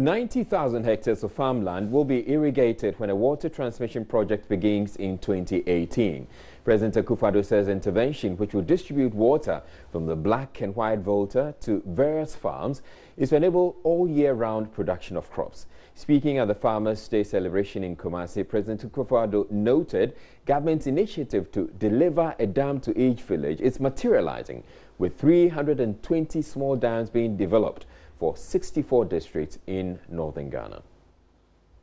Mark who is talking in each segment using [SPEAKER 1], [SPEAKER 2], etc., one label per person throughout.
[SPEAKER 1] 90,000 hectares of farmland will be irrigated when a water transmission project begins in 2018. President Akufo-Addo says intervention, which will distribute water from the black and white volta to various farms, is to enable all year-round production of crops. Speaking at the Farmers' Day celebration in Kumasi, President Akufo-Addo noted government's initiative to deliver a dam to each village is materializing, with 320 small dams being developed for 64 districts in northern Ghana.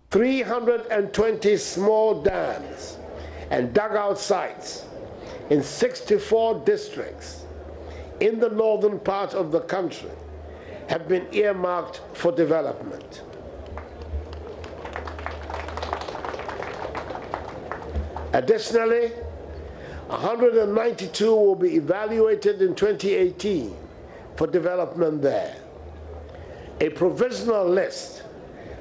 [SPEAKER 2] 320 small dams and dugout sites in 64 districts in the northern part of the country have been earmarked for development. Additionally, 192 will be evaluated in 2018 for development there. A provisional list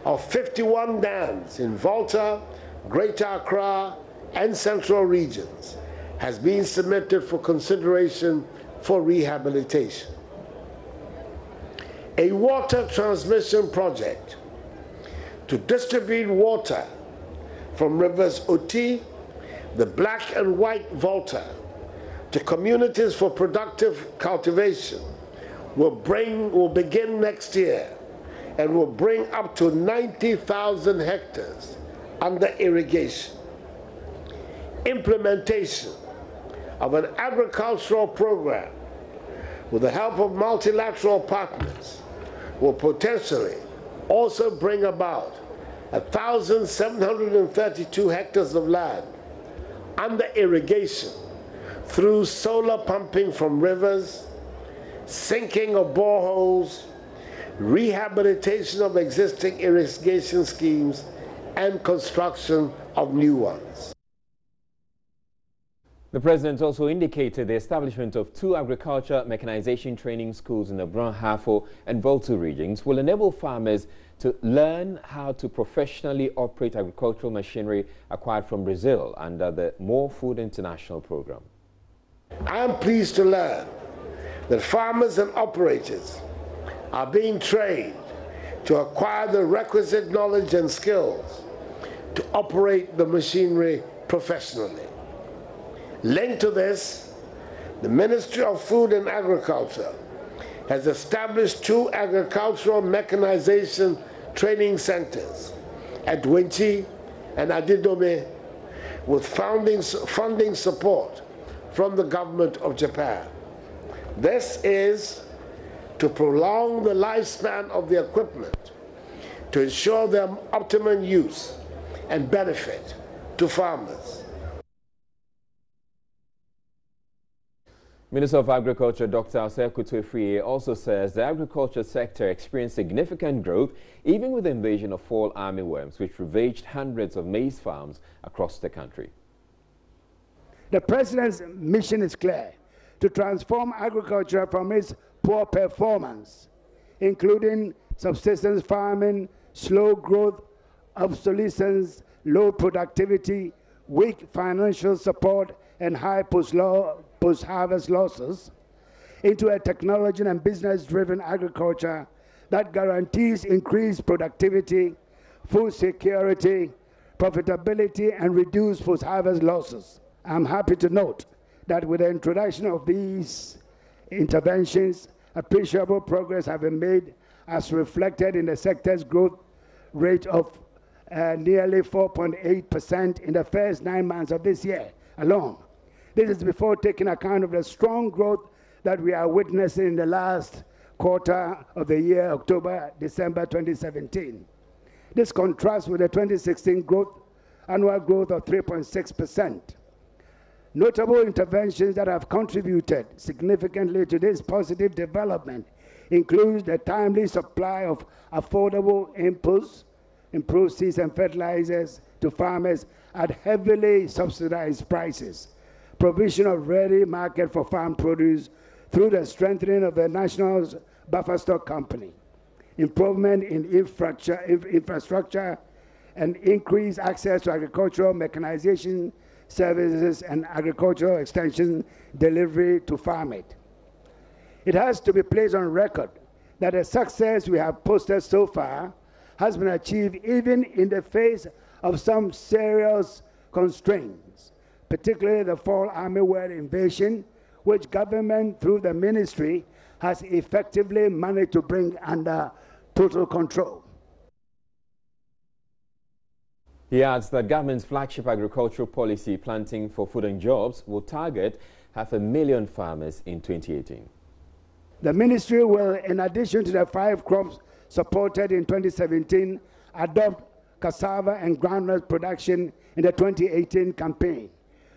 [SPEAKER 2] of 51 dams in Volta, Greater Accra, and Central regions has been submitted for consideration for rehabilitation. A water transmission project to distribute water from rivers Oti, the Black and White Volta, to communities for productive cultivation will begin next year and will bring up to 90,000 hectares under irrigation. Implementation of an agricultural program with the help of multilateral partners will potentially also bring about 1,732 hectares of land under irrigation through solar pumping from rivers, sinking of boreholes, rehabilitation of existing irrigation schemes, and construction of new ones.
[SPEAKER 1] The president also indicated the establishment of 2 agriculture mechanization training schools in the Brong-Ahafo and Volta regions will enable farmers to learn how to professionally operate agricultural machinery acquired from Brazil under the More Food International program.
[SPEAKER 2] I am pleased to learn that farmers and operators are being trained to acquire the requisite knowledge and skills to operate the machinery professionally. Linked to this, the Ministry of Food and Agriculture has established 2 agricultural mechanization training centers at Winchi and Adidome with funding support from the government of Japan. This is to prolong the lifespan of the equipment, to ensure their optimum use and benefit to farmers.
[SPEAKER 1] Minister of Agriculture Dr. Osei also says the agriculture sector experienced significant growth even with the invasion of fall armyworms, which ravaged hundreds of maize farms across the country.
[SPEAKER 3] The President's mission is clear: to transform agriculture from its poor performance, including subsistence farming, slow growth, obsolescence, low productivity, weak financial support, and high post-harvest losses, into a technology and business-driven agriculture that guarantees increased productivity, food security, profitability, and reduced post-harvest losses. I'm happy to note that with the introduction of these interventions, appreciable progress has been made, as reflected in the sector's growth rate of nearly 4.8% in the first 9 months of this year alone. This is before taking account of the strong growth that we are witnessing in the last quarter of the year, October-December 2017. This contrasts with the 2016 annual growth of 3.6%. Notable interventions that have contributed significantly to this positive development include the timely supply of affordable inputs, improved seeds and fertilizers to farmers at heavily subsidized prices, provision of ready market for farm produce through the strengthening of the National Buffer Stock Company, improvement in infrastructure, and increased access to agricultural mechanization services and agricultural extension delivery to farm aid. It has to be placed on record that the success we have posted so far has been achieved even in the face of some serious constraints, particularly the fall army-wide invasion, which government through the ministry has effectively managed to bring under total control.
[SPEAKER 1] He adds that government's flagship agricultural policy, Planting for Food and Jobs, will target 500,000 farmers in 2018.
[SPEAKER 3] The ministry will, in addition to the 5 crops supported in 2017, adopt cassava and groundnut production in the 2018 campaign.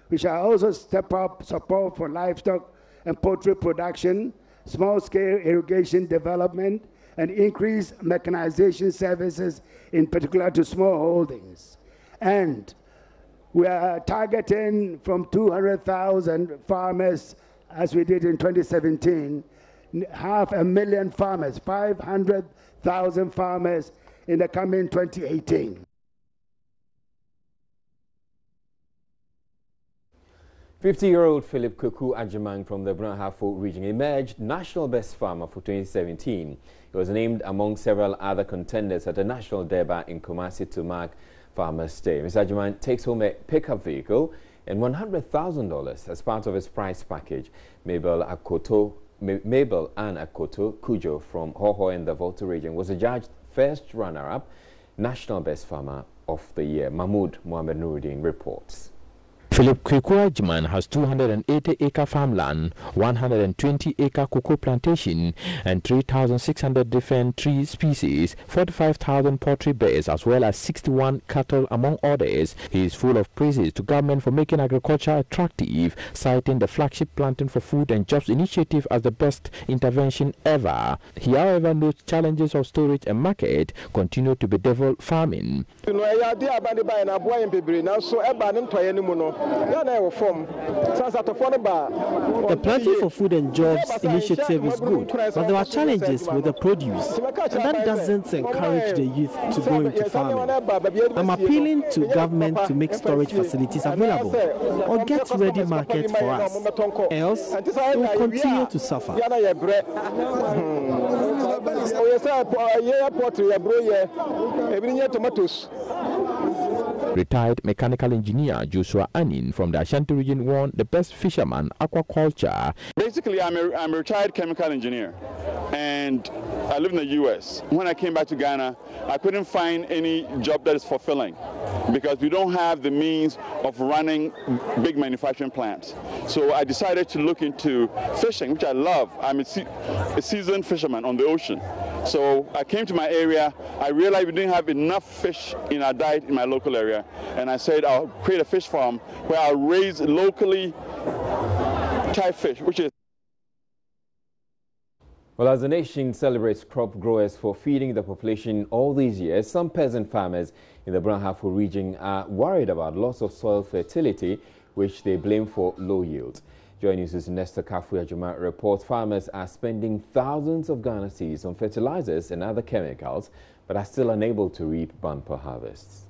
[SPEAKER 3] We shall also step up support for livestock and poultry production, small-scale irrigation development, and increase mechanization services, in particular to small holdings. And we are targeting from 200,000 farmers, as we did in 2017, 500,000 farmers, 500,000 farmers in the coming 2018.
[SPEAKER 1] 50-year-old Philip Kuku Ajimang from the Brahafo region emerged National Best Farmer for 2017. He was named among several other contenders at a national derby in Kumasi to mark Farmers' Day. Mr. Ajimang takes home a pickup vehicle and $100,000 as part of his prize package. Mabel Ann Akoto Kujo from Hoho in the Volta region was adjudged first runner-up National Best Farmer of the Year. Mahmoud Mohamed Nuruddin reports.
[SPEAKER 4] Philip Kuku Ajimang has 280-acre farmland, 120-acre cocoa plantation, and 3,600 different tree species, 45,000 poultry birds, as well as 61 cattle, among others. He is full of praises to government for making agriculture attractive, citing the Flagship Planting for Food and Jobs initiative as the best intervention ever. He, however, notes challenges of storage and market continue to bedevil farming.
[SPEAKER 5] The Planting for Food and Jobs initiative is good, but there are challenges with the produce, and that doesn't encourage the youth to go into farming. I'm appealing to government to make storage facilities available or get ready market for us, else we will continue to suffer.
[SPEAKER 4] Retired mechanical engineer Joshua Anin from the Ashanti region won the best fisherman aquaculture.
[SPEAKER 6] Basically, I'm a retired chemical engineer, and I live in the U.S. When I came back to Ghana, I couldn't find any job that is fulfilling because we don't have the means of running big manufacturing plants. So I decided to look into fishing, which I love. I'm a seasoned fisherman on the ocean. So I came to my area, I realized we didn't have enough fish in our diet in my local area, and I said I'll create a fish farm where I'll raise locally type fish, which is...
[SPEAKER 1] Well, as the nation celebrates crop growers for feeding the population all these years, some peasant farmers in the Brahafo region are worried about loss of soil fertility, which they blame for low yields. Joining us, Nestor Kafuya Juma reports farmers are spending thousands of Ghana cedis on fertilizers and other chemicals, but are still unable to reap bumper harvests.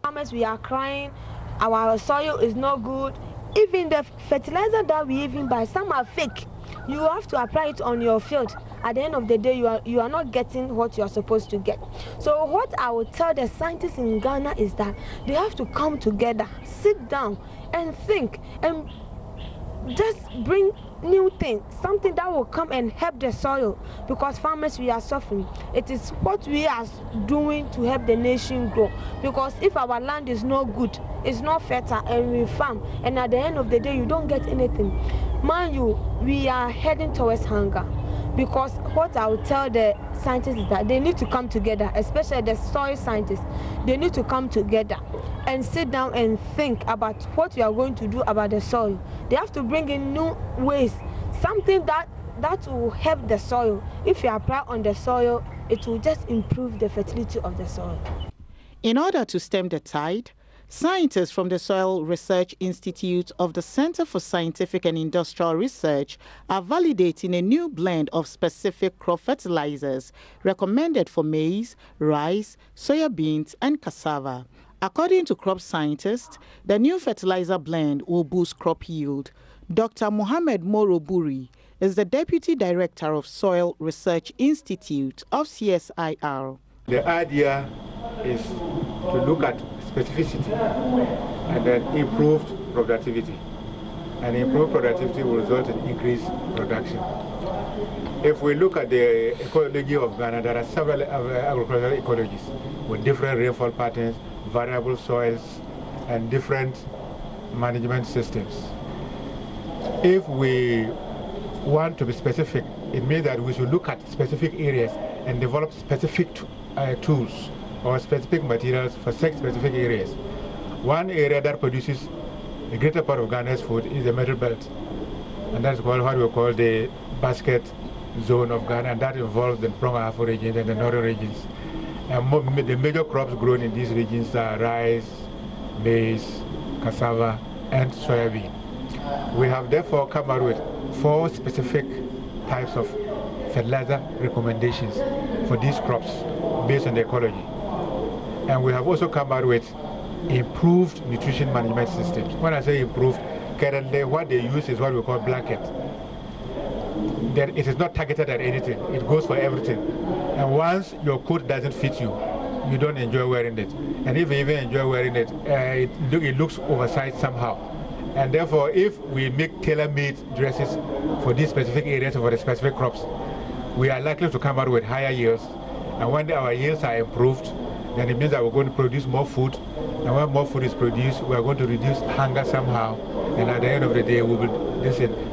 [SPEAKER 7] Farmers, we are crying, our soil is not good. Even the fertilizer that we even buy, some are fake. You have to apply it on your field. At the end of the day, you are not getting what you are supposed to get. So what I would tell the scientists in Ghana is that they have to come together, sit down and think, and just bring new things, something that will come and help the soil, because farmers, we are suffering. It is what we are doing to help the nation grow, because if our land is not good, it's not fertile, and we farm, and at the end of the day you don't get anything, mind you, we are heading towards hunger. Because what I would tell the scientists is that they need to come together, especially the soil scientists. They need to come together and sit down and think about what we are going to do about the soil. They have to bring in new ways, something that will help the soil. If you apply on the soil, it will just improve the fertility of the soil.
[SPEAKER 8] In order to stem the tide, scientists from the Soil Research Institute of the Center for Scientific and Industrial Research are validating a new blend of specific crop fertilizers recommended for maize, rice, soya beans, and cassava. According to crop scientists, the new fertilizer blend will boost crop yield. Dr. Mohamed Moroburi is the Deputy Director of Soil Research Institute of CSIR.
[SPEAKER 9] The idea is to look at specificity and then improved productivity. And improved productivity will result in increased production. If we look at the ecology of Ghana, there are several agricultural ecologies with different rainfall patterns, variable soils, and different management systems. If we want to be specific, it means that we should look at specific areas and develop specific tools or specific materials for such specific areas. One area that produces a greater part of Ghana's food is the Middle Belt, and that's called what we call the basket zone of Ghana, and that involves the Prong-Ahafo region and the northern regions. And the major crops grown in these regions are rice, maize, cassava, and soybean. We have therefore come out with 4 specific types of fertilizer recommendations for these crops based on the ecology. And we have also come out with improved nutrition management systems. When I say improved, currently what they use is what we call blanket. That it is not targeted at anything, it goes for everything. And once your coat doesn't fit you, you don't enjoy wearing it. And if you even enjoy wearing it, it looks oversized somehow. And therefore, if we make tailor-made dresses for these specific areas or for the specific crops, we are likely to come out with higher yields. And when our yields are improved, then it means that we're going to produce more food. And when more food is produced, we're going to reduce hunger somehow. And at the end of the day, we will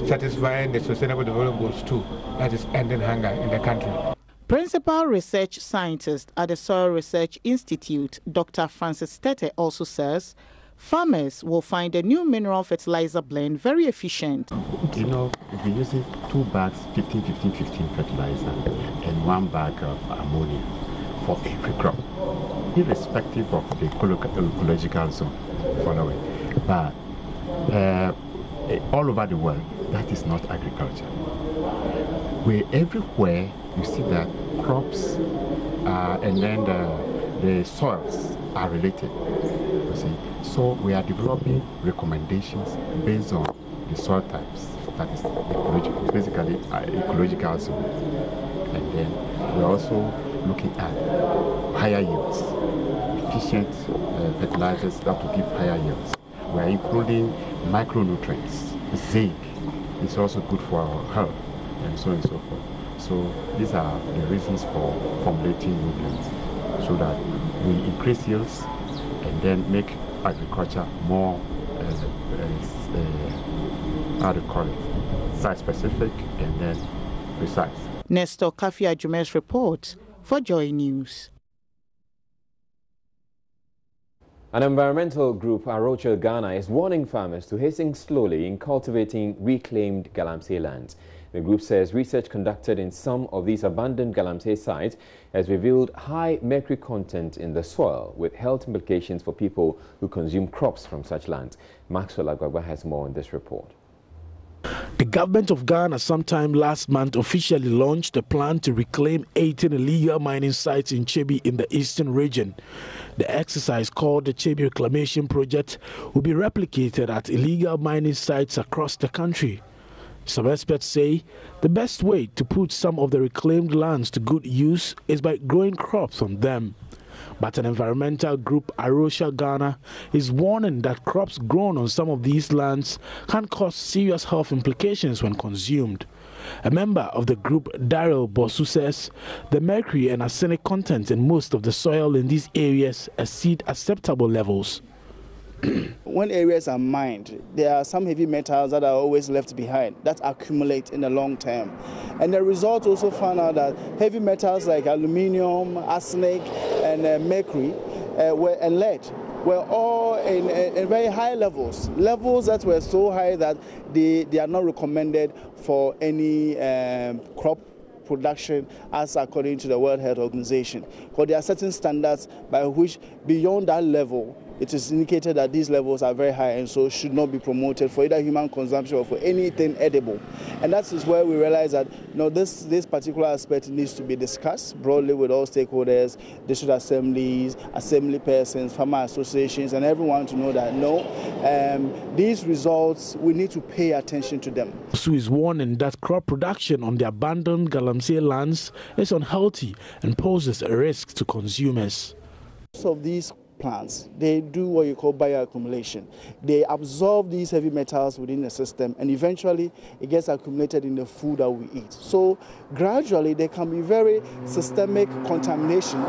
[SPEAKER 9] satisfying the Sustainable Development Goals too. That is ending hunger in the country.
[SPEAKER 8] Principal Research Scientist at the Soil Research Institute, Dr. Francis Tete, also says farmers will find a new mineral fertilizer blend very efficient.
[SPEAKER 10] You know, we're using 2 bags, 15-15-15 fertilizer, and 1 bag of ammonia for every crop, irrespective of the ecological zone following. But all over the world, that is not agriculture. Everywhere you see that crops and then the soils are related. You see, so we are developing recommendations based on the soil types. That is basically ecological zone, and then we're also looking at higher yields, efficient fertilizers that will give higher yields. We are including micronutrients. Zinc is also good for our health, and so on and so forth. So these are the reasons for formulating new blends, so that we increase yields and then make agriculture more, how to call it, site-specific and then precise.
[SPEAKER 8] Nestor Kafia Jume's report for Joy News.
[SPEAKER 1] An environmental group, Arocha Ghana, is warning farmers to hasten slowly in cultivating reclaimed galamsey lands. The group says research conducted in some of these abandoned galamsey sites has revealed high mercury content in the soil, with health implications for people who consume crops from such lands. Maxwell Agwagwa has more on this report.
[SPEAKER 11] The government of Ghana sometime last month officially launched a plan to reclaim 18 illegal mining sites in Chebi in the eastern region. The exercise, called the Chebi Reclamation Project, will be replicated at illegal mining sites across the country. Some experts say the best way to put some of the reclaimed lands to good use is by growing crops on them. But an environmental group, Arocha Ghana, is warning that crops grown on some of these lands can cause serious health implications when consumed. A member of the group, Daryl Bosu, says the mercury and arsenic content in most of the soil in these areas exceed acceptable levels.
[SPEAKER 12] When areas are mined, there are some heavy metals that are always left behind that accumulate in the long term. And the results also found out that heavy metals like aluminium, arsenic, and mercury and lead were all in very high levels that were so high that they are not recommended for any crop production as according to the World Health Organization. Because there are certain standards by which beyond that level, it is indicated that these levels are very high and so should not be promoted for either human consumption or for anything edible. And that is where we realize that this particular aspect needs to be discussed broadly with all stakeholders, district assemblies, assembly persons, farmer associations, and everyone to know that these results, we need to pay attention to them.
[SPEAKER 11] Su is warning that crop production on the abandoned galamsey lands is unhealthy and poses a risk to consumers.
[SPEAKER 12] Of these plants, they do what you call bioaccumulation. They absorb these heavy metals within the system, and eventually it gets accumulated in the food that we eat. So gradually there can be very systemic contamination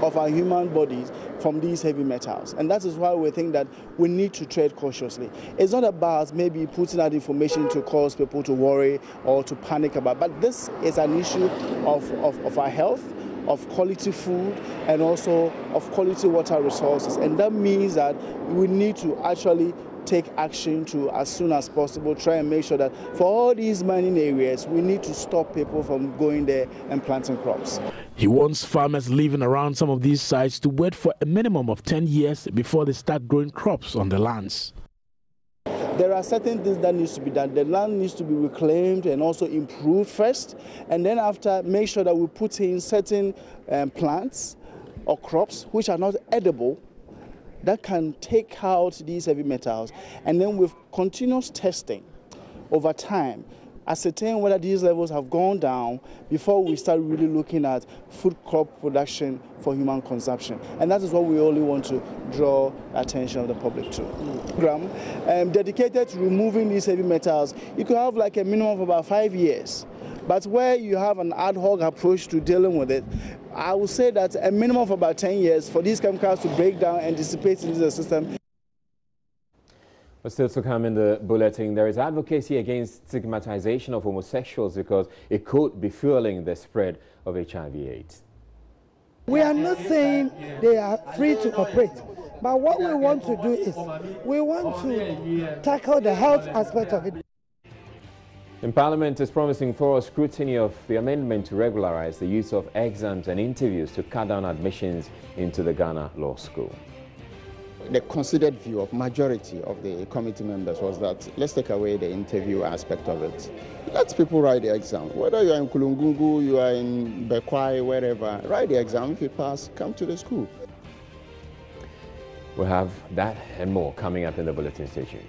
[SPEAKER 12] of our human bodies from these heavy metals, and that is why we think that we need to tread cautiously. It's not about maybe putting out information to cause people to worry or to panic about, but this is an issue of our health, of quality food, and also of quality water resources. And that means that we need to actually take action to, as soon as possible, try and make sure that for all these mining areas, we need to stop people from going there and planting crops.
[SPEAKER 11] He wants farmers living around some of these sites to wait for a minimum of 10 years before they start growing crops on the lands.
[SPEAKER 12] There are certain things that needs to be done. The land needs to be reclaimed and also improved first, and then after, make sure that we put in certain plants or crops which are not edible that can take out these heavy metals, and then with continuous testing over time, ascertain whether these levels have gone down before we start really looking at food crop production for human consumption. And that is what we only want to draw attention of the public to. Program dedicated to removing these heavy metals, you could have like a minimum of about 5 years. But where you have an ad hoc approach to dealing with it, I would say that a minimum of about 10 years for these chemicals to break down and dissipate into the system.
[SPEAKER 1] But still to come in the bulletin, there is advocacy against stigmatization of homosexuals because it could be fueling the spread of HIV/AIDS.
[SPEAKER 13] We are not saying they are free to operate, but what we want to do is we want to tackle the health aspect of it.
[SPEAKER 1] In Parliament is promising thorough scrutiny of the amendment to regularize the use of exams and interviews to cut down admissions into the Ghana Law School.
[SPEAKER 14] The considered view of majority of the committee members was that let's take away the interview aspect of it. Let people write the exam. Whether you are in Kulungungu, you are in Bekwai, wherever, write the exam. If you pass, come to the school.
[SPEAKER 1] We'll have that and more coming up in the bulletin. Stay tuned.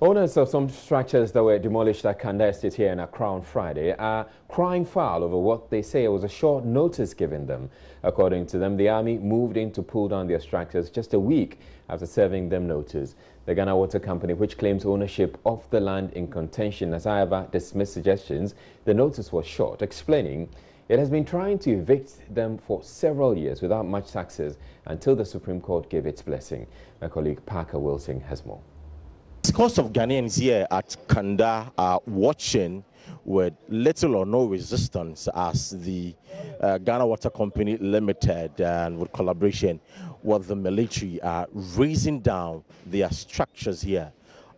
[SPEAKER 1] Owners of some structures that were demolished at Kanda Estate here in Accra on Friday are crying foul over what they say was a short notice given them. According to them, the army moved in to pull down their structures just a week after serving them notice. The Ghana Water Company, which claims ownership of the land in contention, has however dismissed suggestions the notice was short, explaining it has been trying to evict them for several years without much success until the Supreme Court gave its blessing. My colleague Parker Wilson has more.
[SPEAKER 15] Scores of Ghanaians here at Kanda are watching with little or no resistance as the Ghana Water Company Limited and with collaboration with the military are raising down their structures here.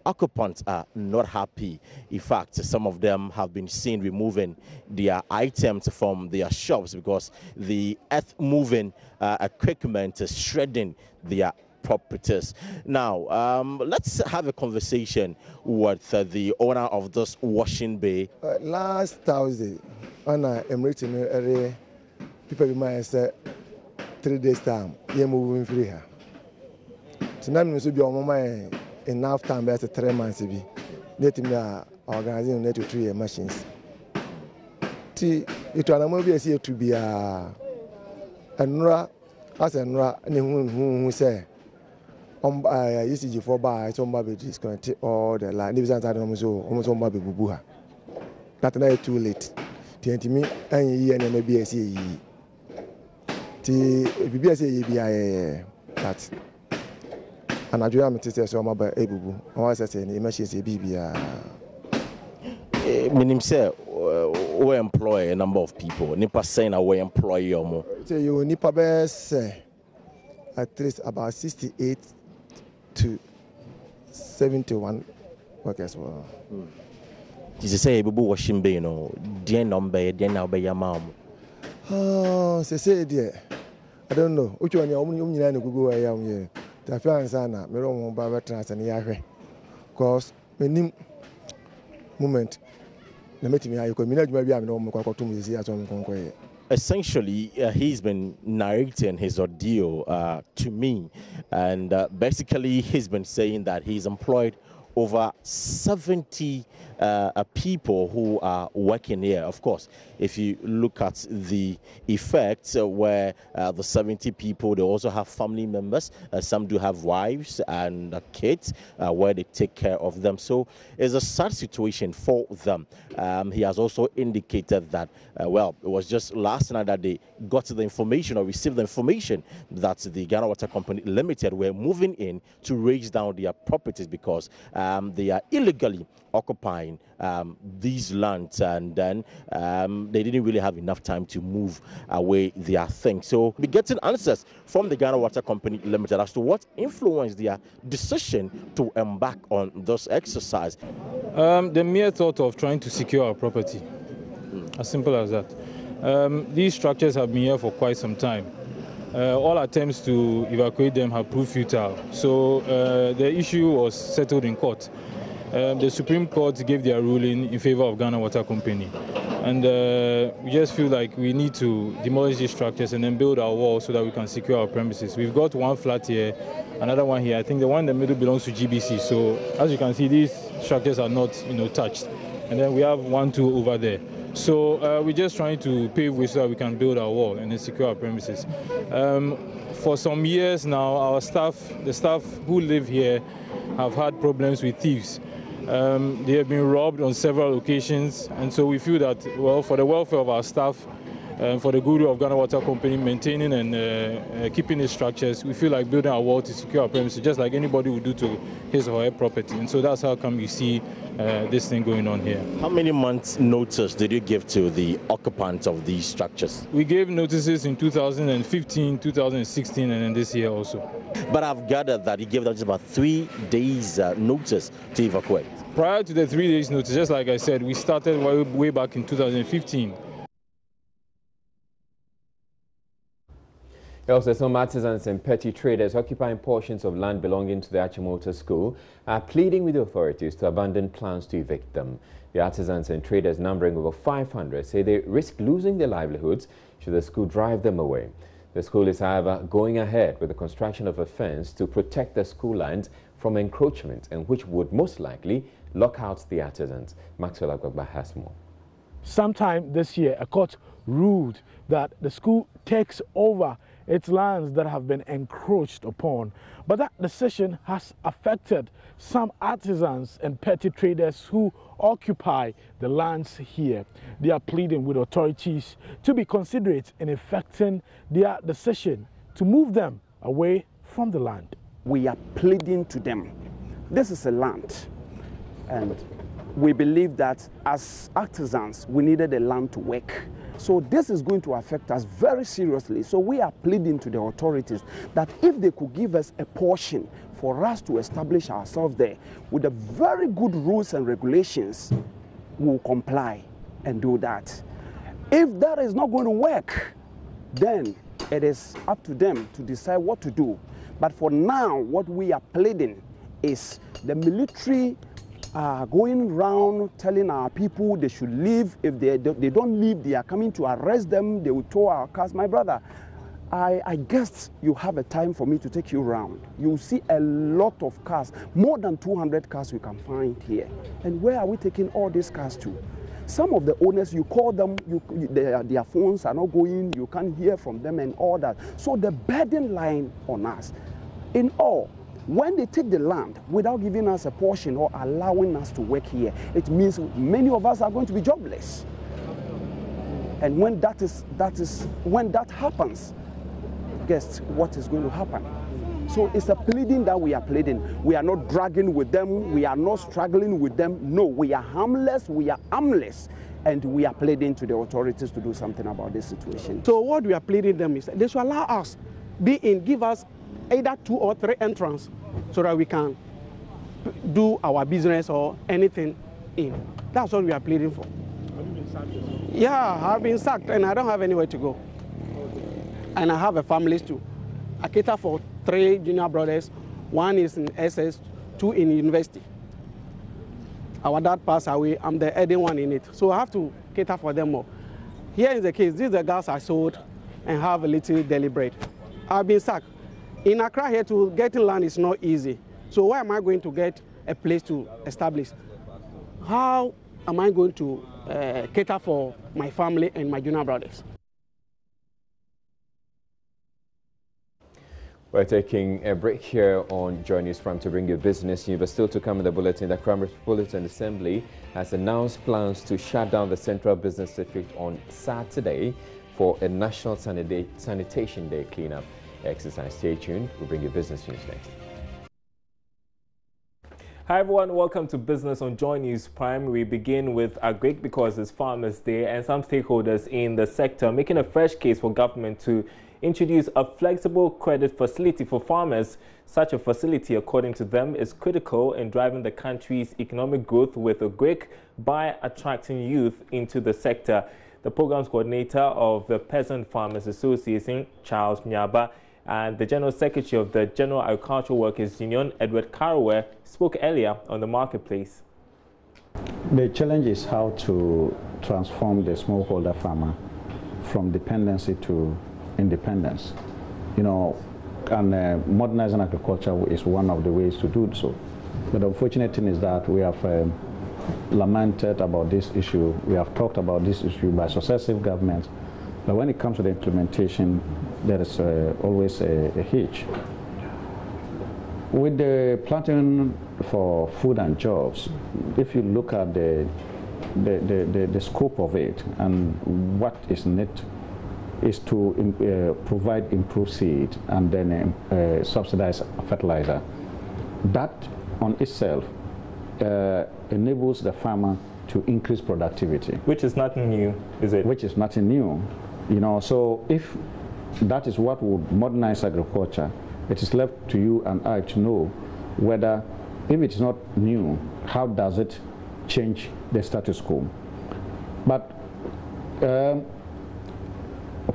[SPEAKER 15] Occupants are not happy. In fact, some of them have been seen removing their items from their shops because the earth-moving equipment is shredding their properties. Now, let's have a conversation with the owner of this washing bay.
[SPEAKER 16] Last Thursday, on a meeting area, people remind said 3 days time, you're moving free here. So now we should be on my enough time, that's 3 months to be. Let me organizing net to 3 machines. See, it was a to be a NRA as a NRA, and who say. UCG for by somebody disconnect all the line. If it's almost somebody bubuha. That's not too late. TNT me and ye and maybe I see ye. BBS but and I do am to say my baby. I say the emergency BBA.
[SPEAKER 15] Meaning say we employ a number of people. Nipa saying we employ you more.
[SPEAKER 16] So you nipa best at least about 68 to 71 workers.
[SPEAKER 15] Did you say Bubu washing bay, you know, dear number, dear now by your mom?
[SPEAKER 16] Oh, say, dear. I don't know. Which one you're going to go away? The friends are not, me don't want veterans and Yahweh. Because when moment, the meeting I could manage maybe I'm not going to see at home.
[SPEAKER 15] Essentially, he's been narrating his ordeal to me, and basically he's been saying that he's employed over 70 people who are working here. Of course, if you look at the effects where the 70 people, they also have family members. Some do have wives and kids where they take care of them. So it's a sad situation for them. He has also indicated that, well, it was just last night that they got the information or received the information that the Ghana Water Company Limited were moving in to raise down their properties because they are illegally occupying these lands, and then they didn't really have enough time to move away their things. So we're getting answers from the Ghana Water Company Limited as to what influenced their decision to embark on this exercise.
[SPEAKER 17] The mere thought of trying to secure our property, as simple as that. These structures have been here for quite some time. All attempts to evacuate them have proved futile. So the issue was settled in court. The Supreme Court gave their ruling in favor of Ghana Water Company. And we just feel like we need to demolish these structures and then build our wall so that we can secure our premises. We've got one flat here, another one here. I think the one in the middle belongs to GBC. So as you can see, these structures are not, touched. And then we have 1, 2 over there. So we're just trying to pave way so that we can build our wall and then secure our premises. For some years now, our staff, the staff who live here, have had problems with thieves. They have been robbed on several occasions, and so we feel that, well, for the welfare of our staff, for the good of Ghana Water Company, maintaining and keeping its structures, we feel like building our wall to secure our premises, just like anybody would do to his or her property. And so that's how come you see this thing going on here.
[SPEAKER 15] How many months' notice did you give to the occupants of these structures?
[SPEAKER 17] We gave notices in 2015, 2016, and then this year also.
[SPEAKER 15] But I've gathered that you gave them just about 3 days notice to evacuate.
[SPEAKER 17] Prior to the 3 days notice, just like I said, we started way back in 2015.
[SPEAKER 1] Also, some artisans and petty traders occupying portions of land belonging to the Achimota School are pleading with the authorities to abandon plans to evict them. The artisans and traders, numbering over 500, say they risk losing their livelihoods should the school drive them away. The school is, however, going ahead with the construction of a fence to protect the school lands from encroachment, and which would most likely lock out the artisans. Maxwell Agbagba has more.
[SPEAKER 11] Sometime this year, a court ruled that the school takes over its lands that have been encroached upon. But that decision has affected some artisans and petty traders who occupy the lands here. They are pleading with authorities to be considerate in effecting their decision to move them away from the land.
[SPEAKER 18] We are pleading to them. This is a land, and we believe that as artisans, we needed a land to work. So this is going to affect us very seriously. So we are pleading to the authorities that if they could give us a portion for us to establish ourselves there with the very good rules and regulations, we'll comply and do that. If that is not going to work, then it is up to them to decide what to do. But for now, what we are pleading is the military going around telling our people they should leave. If they don't leave, they are coming to arrest them. They will tow our cars. My brother, I guess you have a time for me to take you around. You see a lot of cars, more than 200 cars we can find here. And where are we taking all these cars to? Some of the owners, you call them, their phones are not going, you can't hear from them and all that. So the burden lying on us. In all, when they take the land without giving us a portion or allowing us to work here, it means many of us are going to be jobless. And when when that happens, guess what is going to happen? So it's a pleading that we are pleading. We are not dragging with them. We are not struggling with them. No, we are harmless. We are armless. And we are pleading to the authorities to do something about this situation.
[SPEAKER 19] So what we are pleading them is they should allow us give us either 2 or 3 entrances so that we can do our business or anything in. That's what we are pleading for.
[SPEAKER 11] Have you been sacked yourself?
[SPEAKER 19] Yeah, I've been sacked and I don't have anywhere to go. And I have a family too. I cater for 3 junior brothers. 1 is in SS, 2 in university. Our dad passed away. I'm the heading one in it. So I have to cater for them more. Here is the case. These are the girls I sold and have a little daily bread. I've been sacked. In Accra here, getting land is not easy. So where am I going to get a place to establish? how am I going to cater for my family and my junior brothers?
[SPEAKER 1] We're taking a break here on Joy News Prime to bring you business news, but still to come in the bulletin. The Crime Bulletin Assembly has announced plans to shut down the Central Business District on Saturday for a National Sanitation Day cleanup exercise. Stay tuned. We'll bring you business news next. Hi everyone, welcome to Business on Joy News Prime. We begin with Agric because it's Farmers Day and some stakeholders in the sector making a fresh case for government to introduce a flexible credit facility for farmers. Such a facility, according to them, is critical in driving the country's economic growth with Agric by attracting youth into the sector. The program's coordinator of the Peasant Farmers Association, Charles Nyaba, and the General Secretary of the General Agricultural Workers Union, Edward Karowe, spoke earlier on the marketplace.
[SPEAKER 20] The challenge is how to transform the smallholder farmer from dependency to independence. You know, and modernizing agriculture is one of the ways to do so. But the unfortunate thing is that we have lamented about this issue. We have talked about this issue by successive governments. But when it comes to the implementation, there is always a hitch. With the planting for food and jobs, if you look at the scope of it and what is needed is to provide improved seed and then subsidize fertilizer. That on itself enables the farmer to increase productivity.
[SPEAKER 1] Which is nothing new, is it?
[SPEAKER 20] Which is nothing new. You know, so if that is what would modernize agriculture, it is left to you and I to know whether, if it's not new, how does it change the status quo? But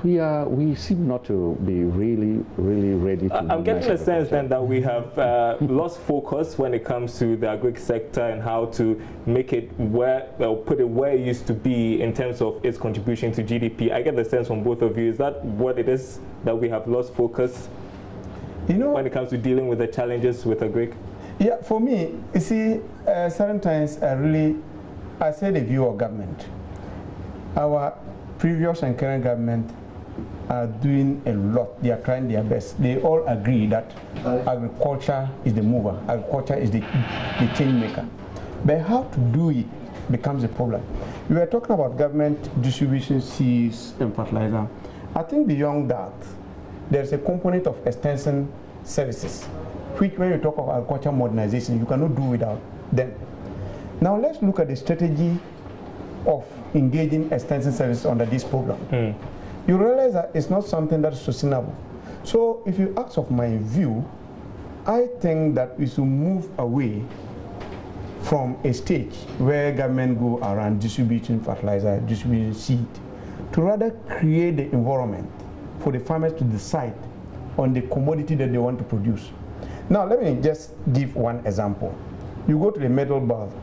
[SPEAKER 20] we seem not to be really ready to.
[SPEAKER 1] I'm getting the sense then that we have lost focus when it comes to the agri sector and how to make it where, well, put it where it used to be in terms of its contribution to GDP. I get the sense from both of you. Is that what it is, that we have lost focus, you know, when it comes to dealing with the challenges with agri?
[SPEAKER 21] Yeah, for me, you see, certain times I say the view of government. Our previous and current government are doing a lot. They are trying their best. They all agree that agriculture is the mover. Agriculture is the change maker. But how to do it becomes a problem. We were talking about government distribution seeds and fertilizer. I think beyond that, there's a component of extension services, which when you talk of agriculture modernization, you cannot do without them. Now let's look at the strategy of engaging extension services under this program. You realize that it's not something that's sustainable. So if you ask of my view, I think that we should move away from a stage where government go around distributing fertilizer, distributing seed, to rather create the environment for the farmers to decide on the commodity that they want to produce. Now let me just give one example. You go to the Middle Belt,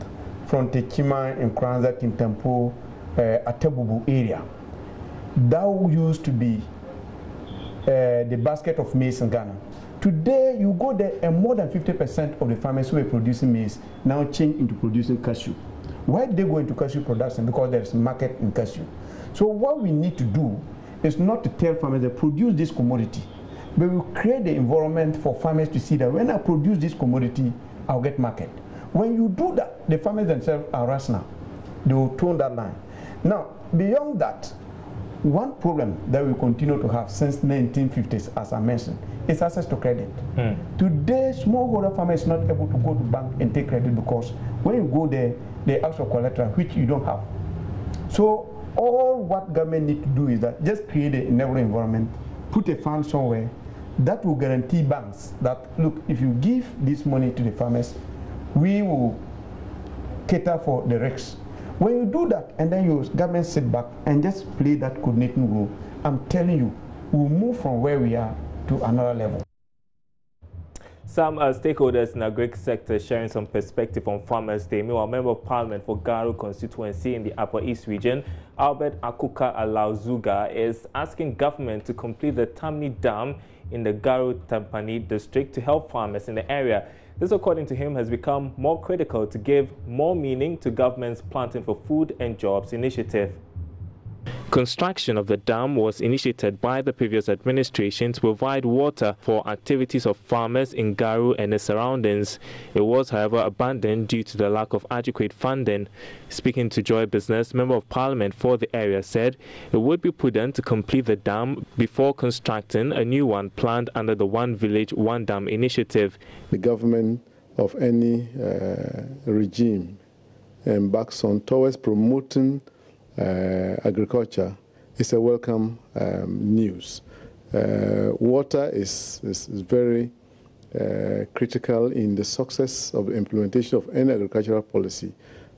[SPEAKER 21] from Techima and Kranza, Kintampo, Atebubu area. That used to be the basket of maize in Ghana. Today, you go there and more than 50% of the farmers who were producing maize now change into producing cashew. Why did they go into cashew production? Because there is a market in cashew. So what we need to do is not to tell farmers they produce this commodity, but we create the environment for farmers to see that when I produce this commodity, I'll get market. When you do that, the farmers themselves are rational. They will tone that line. Now, beyond that, one problem that we continue to have since 1950s, as I mentioned, is access to credit. Today, smallholder farmer is not able to go to bank and take credit because when you go there, they ask for collateral, which you don't have. So all what government need to do is that just create an enabling environment, put a fund somewhere that will guarantee banks that, look, if you give this money to the farmers, we will cater for the risks. When you do that and then your government sit back and just play that coordinating role, I'm telling you, we'll move from where we are to another level.
[SPEAKER 1] Some stakeholders in the agri sector sharing some perspective on Farmers Day. Meanwhile, Member of Parliament for Garo constituency in the Upper East region, Albert Akuka Alauzuga, is asking government to complete the Tamni Dam in the Garo Tampani district to help farmers in the area.
[SPEAKER 2] This, according to him, has become more critical to give more meaning to government's Planting for Food and Jobs initiative. Construction of the dam was initiated by the previous administration to provide water for activities of farmers in Garu and its surroundings. It was, however, abandoned due to the lack of adequate funding. Speaking to Joy Business, Member of Parliament for the area said it would be prudent to complete the dam before constructing a new one planned under the One Village, One Dam initiative.
[SPEAKER 22] The government of any regime embarks on towards promoting agriculture is a welcome news. Water is very critical in the success of the implementation of any agricultural policy.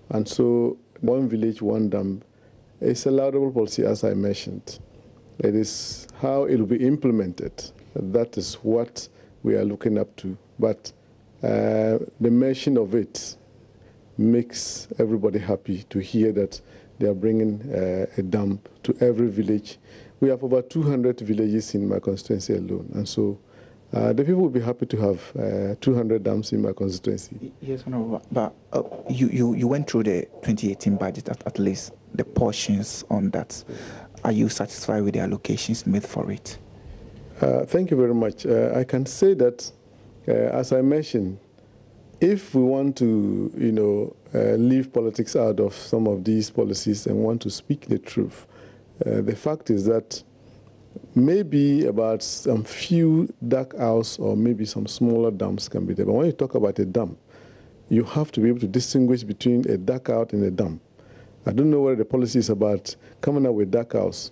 [SPEAKER 22] And so One Village, One Dam is a laudable policy, as I mentioned. It is how it will be implemented. That is what we are looking up to. But the mention of it makes everybody happy to hear that they are bringing a dam to every village. We have over 200 villages in my constituency alone. And so the people will be happy to have 200 dams in my constituency.
[SPEAKER 23] Yes, Honorable, but you went through the 2018 budget, at least the portions on that. Are you satisfied with the allocations made for it?
[SPEAKER 22] Thank you very much. I can say that, as I mentioned, if we want to, leave politics out of some of these policies and want to speak the truth, the fact is that maybe about some few dark hours or maybe some smaller dams can be there. But when you talk about a dam, you have to be able to distinguish between a dark out and a dam. I don't know whether the policy is about coming up with dark house.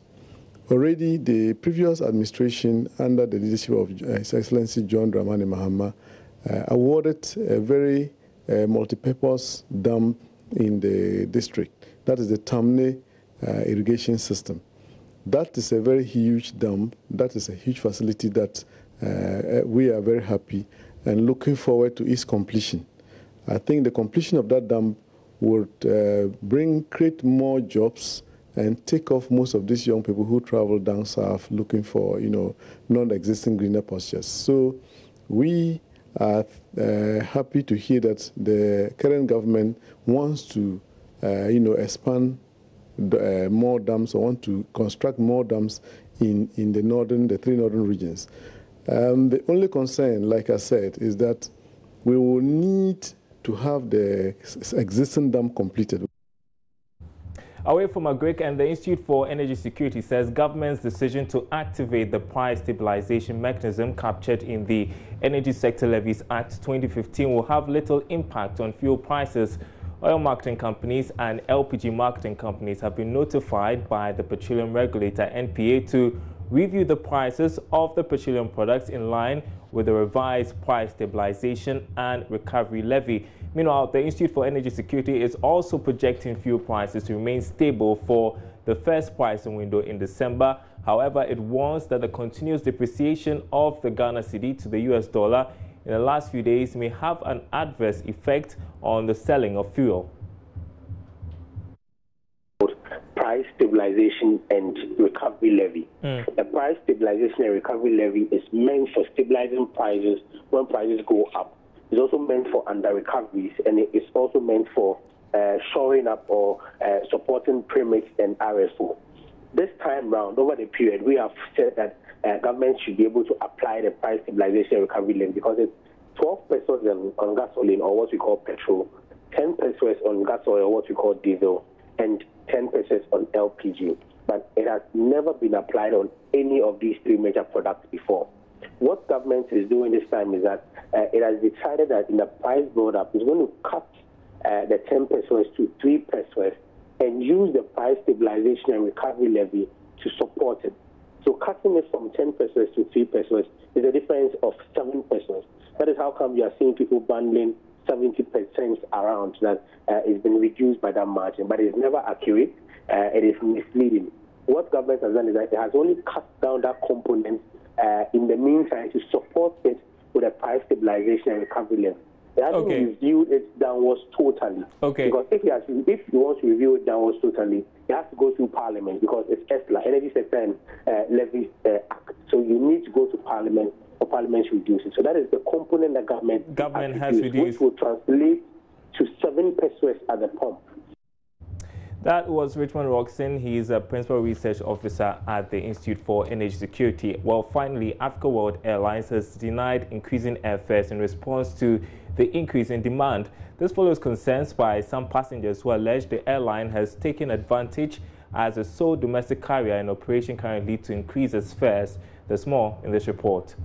[SPEAKER 22] Already the previous administration, under the leadership of His Excellency John Dramani Mahama, awarded a very multi-purpose dam in the district. That is the Tamne irrigation system. That is a very huge dam. That is a huge facility that we are very happy and looking forward to its completion. I think the completion of that dam would create more jobs and take off most of these young people who travel down south looking for, non-existing greener pastures. So we are happy to hear that the current government wants to, expand more dams or want to construct more dams in the three northern regions. The only concern, like I said, is that we will need to have the existing dam completed.
[SPEAKER 2] Away from a break, and the Institute for Energy Security says government's decision to activate the price stabilization mechanism captured in the Energy Sector Levies Act 2015 will have little impact on fuel prices. Oil marketing companies and LPG marketing companies have been notified by the petroleum regulator NPA to review the prices of the petroleum products in line with the revised price stabilization and recovery levy. Meanwhile, the Institute for Energy Security is also projecting fuel prices to remain stable for the first pricing window in December. However, it warns that the continuous depreciation of the Ghana cedi to the US dollar in the last few days may have an adverse effect on the selling of fuel.
[SPEAKER 24] Price stabilization and recovery levy. The price stabilization and recovery levy is meant for stabilizing prices when prices go up. It's also meant for under recoveries, and it's also meant for shoring up or supporting premix and RSO. This time round, over the period, we have said that government should be able to apply the price stabilization and recovery levy because it's 12 pesos on gasoline or what we call petrol, 10 pesos on gas oil or what we call diesel, and 10 pesos on LPG. But it has never been applied on any of these three major products before. What government is doing this time is that it has decided that in the price build-up, it's going to cut the 10 pesos to 3 pesos and use the price stabilization and recovery levy to support it. So cutting it from 10 pesos to 3 pesos is a difference of 7 pesos. That is how come you are seeing people bundling 70% around that it's been reduced by that margin, but it's never accurate. It is misleading. What government has done is that it has only cut down that component in the meantime to support it with a price stabilization and recovery level. It hasn't reviewed it downwards totally. Because if you want to review it downwards totally, it has to go through Parliament because it's ESLA, Energy Sector and Levies Act. So you need to go to Parliament or Parliament should reduce it. So that is the component that government
[SPEAKER 2] has reduced,
[SPEAKER 24] which will translate to 7 pesos at the pump.
[SPEAKER 2] That was Richmond Roxon. He is a principal research officer at the Institute for Energy Security. Well, finally, Africa World Airlines has denied increasing airfares in response to the increase in demand. This follows concerns by some passengers who allege the airline has taken advantage as a sole domestic carrier in operation currently to increase its fares. There's more in this report.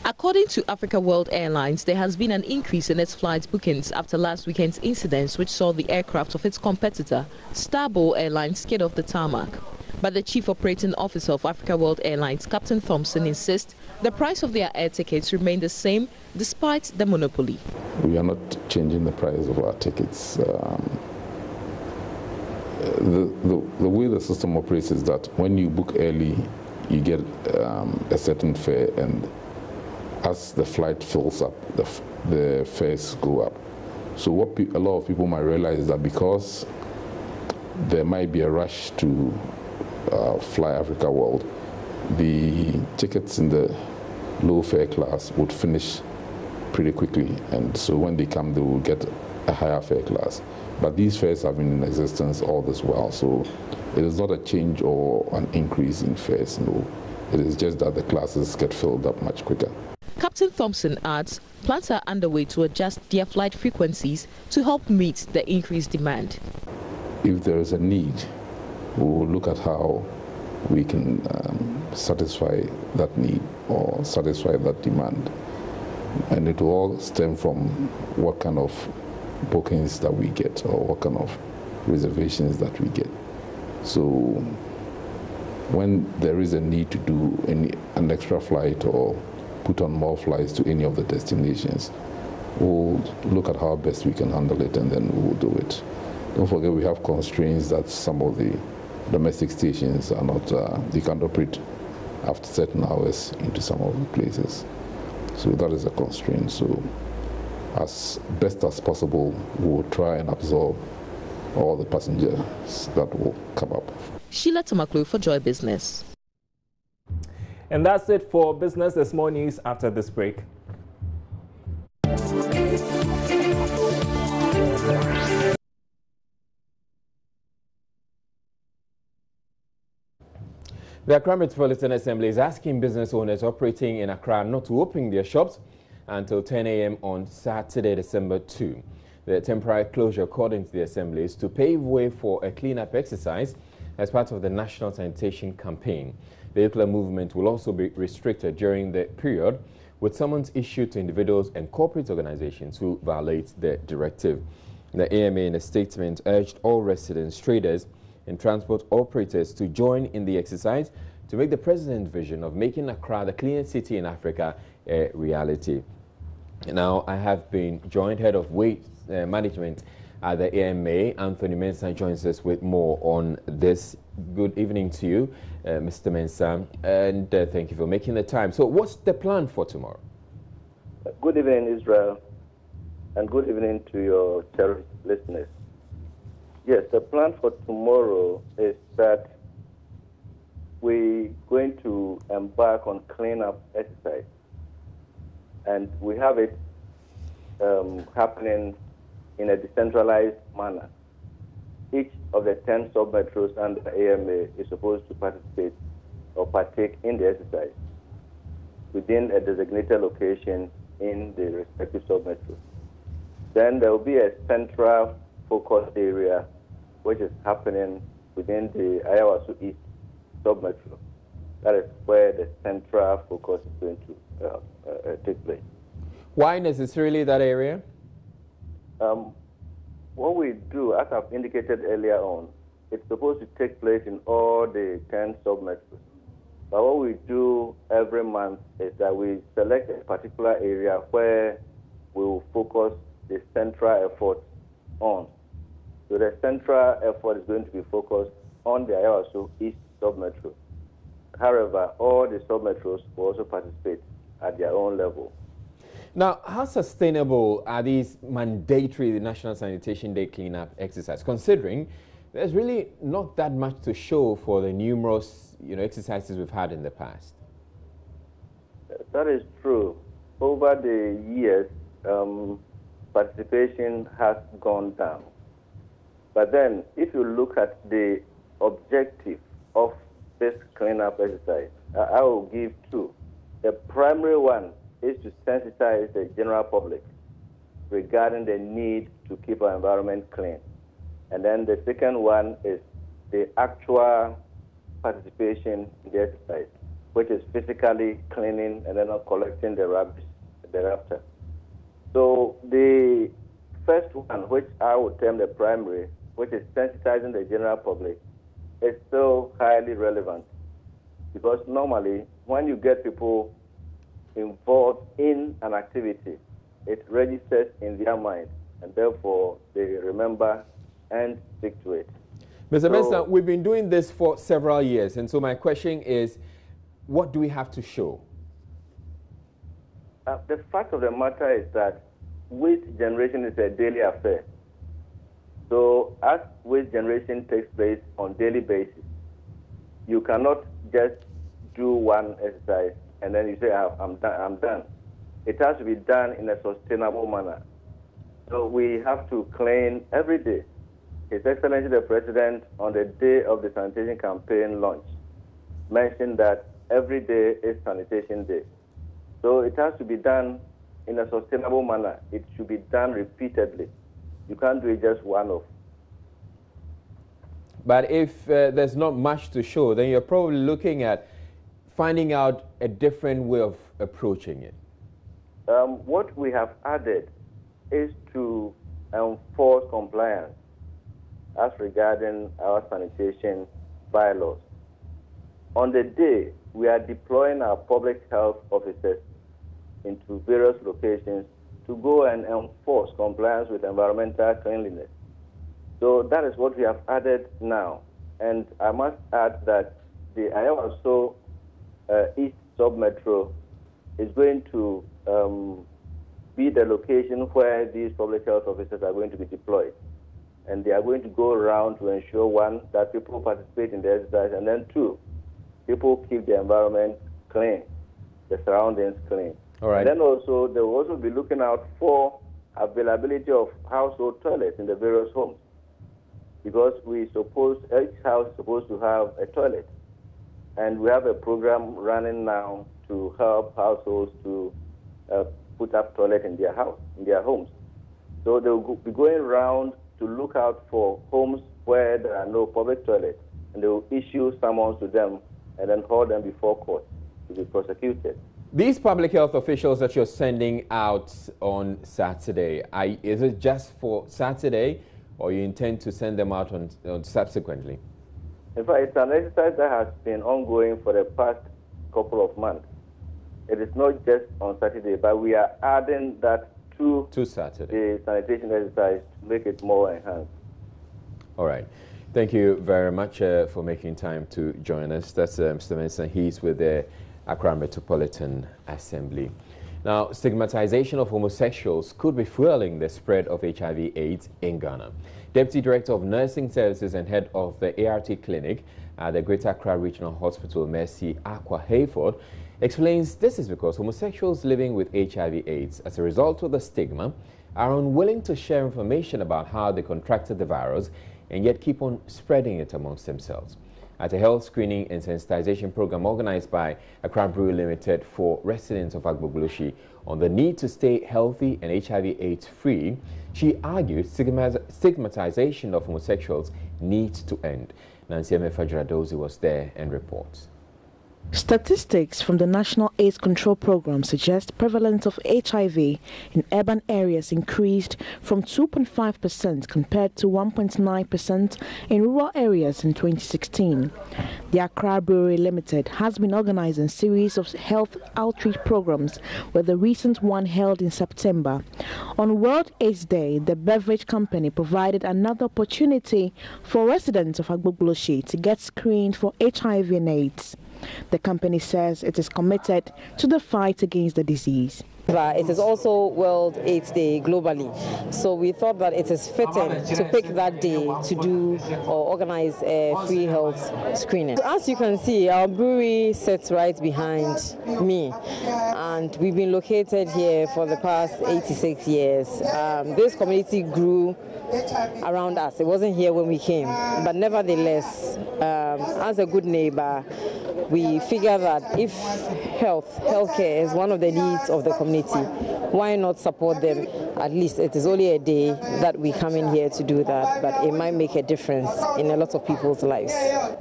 [SPEAKER 3] According to Africa World Airlines, there has been an increase in its flight bookings after last weekend's incidents which saw the aircraft of its competitor, Starbow Airlines, skid off the tarmac. But the chief operating officer of Africa World Airlines, Captain Thompson, insists the price of their air tickets remain the same despite the monopoly.
[SPEAKER 4] We are not changing the price of our tickets. The way the system operates is that when you book early, you get a certain fare, and as the flight fills up, the fares go up. So what a lot of people might realize is that because there might be a rush to fly Africa World, the tickets in the low fare class would finish pretty quickly, and so when they come, they will get a higher fare class. But these fares have been in existence all this while, so it is not a change or an increase in fares, no. It is just that the classes get filled up much quicker.
[SPEAKER 3] Captain Thompson adds plans are underway to adjust their flight frequencies to help meet the increased demand.
[SPEAKER 4] If there is a need, we will look at how we can satisfy that need or satisfy that demand. And it will all stem from what kind of bookings that we get or what kind of reservations that we get. So when there is a need to do an extra flight or put on more flights to any of the destinations, we'll look at how best we can handle it, and then we'll do it. Don't forget, we have constraints that some of the domestic stations are not, they can't operate after certain hours into some of the places. So that is a constraint. So as best as possible, we'll try and absorb all the passengers that will come up.
[SPEAKER 3] Sheila Tamaklu for Joy Business.
[SPEAKER 2] And that's it for business. There's more news after this break.
[SPEAKER 1] The Accra Metropolitan Assembly is asking business owners operating in Accra not to open their shops until 10 a.m. on Saturday, December 2. The temporary closure, according to the Assembly, is to pave way for a cleanup exercise as part of the national sanitation campaign. The vehicular movement will also be restricted during the period, with summons issued to individuals and corporate organizations who violate the directive. The AMA, in a statement, urged all residents, traders, and transport operators to join in the exercise to make the president's vision of making Accra the cleanest city in Africa a reality. Now, I have been joined head of waste management at the AMA. Anthony Mensah joins us with more on this. Good evening to you, Mr. Mensah, and thank you for making the time. So what's the plan for tomorrow?
[SPEAKER 5] Good evening, Israel, and good evening to your cherished listeners. Yes, the plan for tomorrow is that we're going to embark on cleanup exercise, and we have it happening in a decentralized manner. Each of the 10 sub-metros under AMA is supposed to participate or partake in the exercise within a designated location in the respective sub-metros. Then there will be a central focus area which is happening within the Ayawaso East sub-metro. That is where the central focus is going to take place.
[SPEAKER 1] Why necessarily that area?
[SPEAKER 5] What we do, as I've indicated earlier on, it's supposed to take place in all the 10 sub-metros. But what we do every month is that we select a particular area where we will focus the central effort on. So the central effort is going to be focused on the Ayawaso East sub-metro. However, all the sub-metros will also participate at their own level.
[SPEAKER 1] Now, how sustainable are these mandatory National Sanitation Day cleanup exercises, considering there's really not that much to show for the numerous exercises we've had in the past?
[SPEAKER 5] That is true. Over the years, participation has gone down. But then, if you look at the objective of this cleanup exercise, I will give two. The primary one is to sensitize the general public regarding the need to keep our environment clean. And then the second one is the actual participation in the exercise, which is physically cleaning and then collecting the rubbish thereafter. So the first one, which I would term the primary, which is sensitizing the general public, is still highly relevant, because normally when you get people involved in an activity, it registers in their mind, and therefore they remember and stick to it.
[SPEAKER 1] Mr. Mensah, we've been doing this for several years, and so my question is, what do we have to show?
[SPEAKER 5] The fact of the matter is that waste generation is a daily affair. So as waste generation takes place on a daily basis, you cannot just do one exercise and then you say, I'm done. It has to be done in a sustainable manner. So we have to clean every day. His Excellency the President, on the day of the sanitation campaign launch, mentioned that every day is sanitation day. So it has to be done in a sustainable manner. It should be done repeatedly. You can't do it just one-off.
[SPEAKER 1] But if there's not much to show, then you're probably looking at finding out a different way of approaching it.
[SPEAKER 5] What we have added is to enforce compliance as regarding our sanitation bylaws. On the day, we are deploying our public health officers into various locations to go and enforce compliance with environmental cleanliness. So that is what we have added now. And I must add that the Ayawaso East Sub-Metro is going to be the location where these public health officers are going to be deployed. And they are going to go around to ensure, one, that people participate in the exercise, and then two, people keep the environment clean, the surroundings clean.
[SPEAKER 1] All right.
[SPEAKER 5] And then also, they will also be looking out for availability of household toilets in the various homes, because each house is supposed to have a toilet. And we have a program running now to help households to put up toilet in their house, in their homes. So they will be going around to look out for homes where there are no public toilets, and they will issue summons to them and then hold them before court to be prosecuted.
[SPEAKER 1] These public health officials that you're sending out on Saturday, is it just for Saturday, or you intend to send them out on subsequently?
[SPEAKER 5] In fact, it's an exercise that has been ongoing for the past couple of months. It is not just on Saturday, but we are adding that to
[SPEAKER 1] Saturday,
[SPEAKER 5] the sanitation exercise to make it more enhanced.
[SPEAKER 1] All right. Thank you very much for making time to join us. That's Mr. Mensah. He's with the Accra Metropolitan Assembly. Now, stigmatization of homosexuals could be fueling the spread of HIV/AIDS in Ghana. Deputy Director of Nursing Services and head of the ART Clinic at the Greater Accra Regional Hospital, Mercy Aqua Hayford, explains this is because homosexuals living with HIV/AIDS as a result of the stigma are unwilling to share information about how they contracted the virus and yet keep on spreading it amongst themselves. At a health screening and sensitization program organized by Accra Brewery Limited for residents of Agbogloshi on the need to stay healthy and HIV/AIDS free, she argued stigmatization of homosexuals needs to end. Nancy Fajradozi was there and reports.
[SPEAKER 6] Statistics from the National AIDS Control Program suggest prevalence of HIV in urban areas increased from 2.5% compared to 1.9% in rural areas in 2016. The Accra Brewery Limited has been organizing a series of health outreach programs, with the recent one held in September. On World AIDS Day, the beverage company provided another opportunity for residents of Agbogloshi to get screened for HIV and AIDS. The company says it is committed to the fight against the disease.
[SPEAKER 7] It is also World AIDS Day globally, so we thought that it is fitting to pick that day to do or organize a free health screening. As you can see, our brewery sits right behind me, and we've been located here for the past 86 years. This community grew around us. It wasn't here when we came, but nevertheless, as a good neighbor, we figure that if healthcare is one of the needs of the community, why not support them? At least it is only a day that we come in here to do that, but it might make a difference in a lot of people's lives.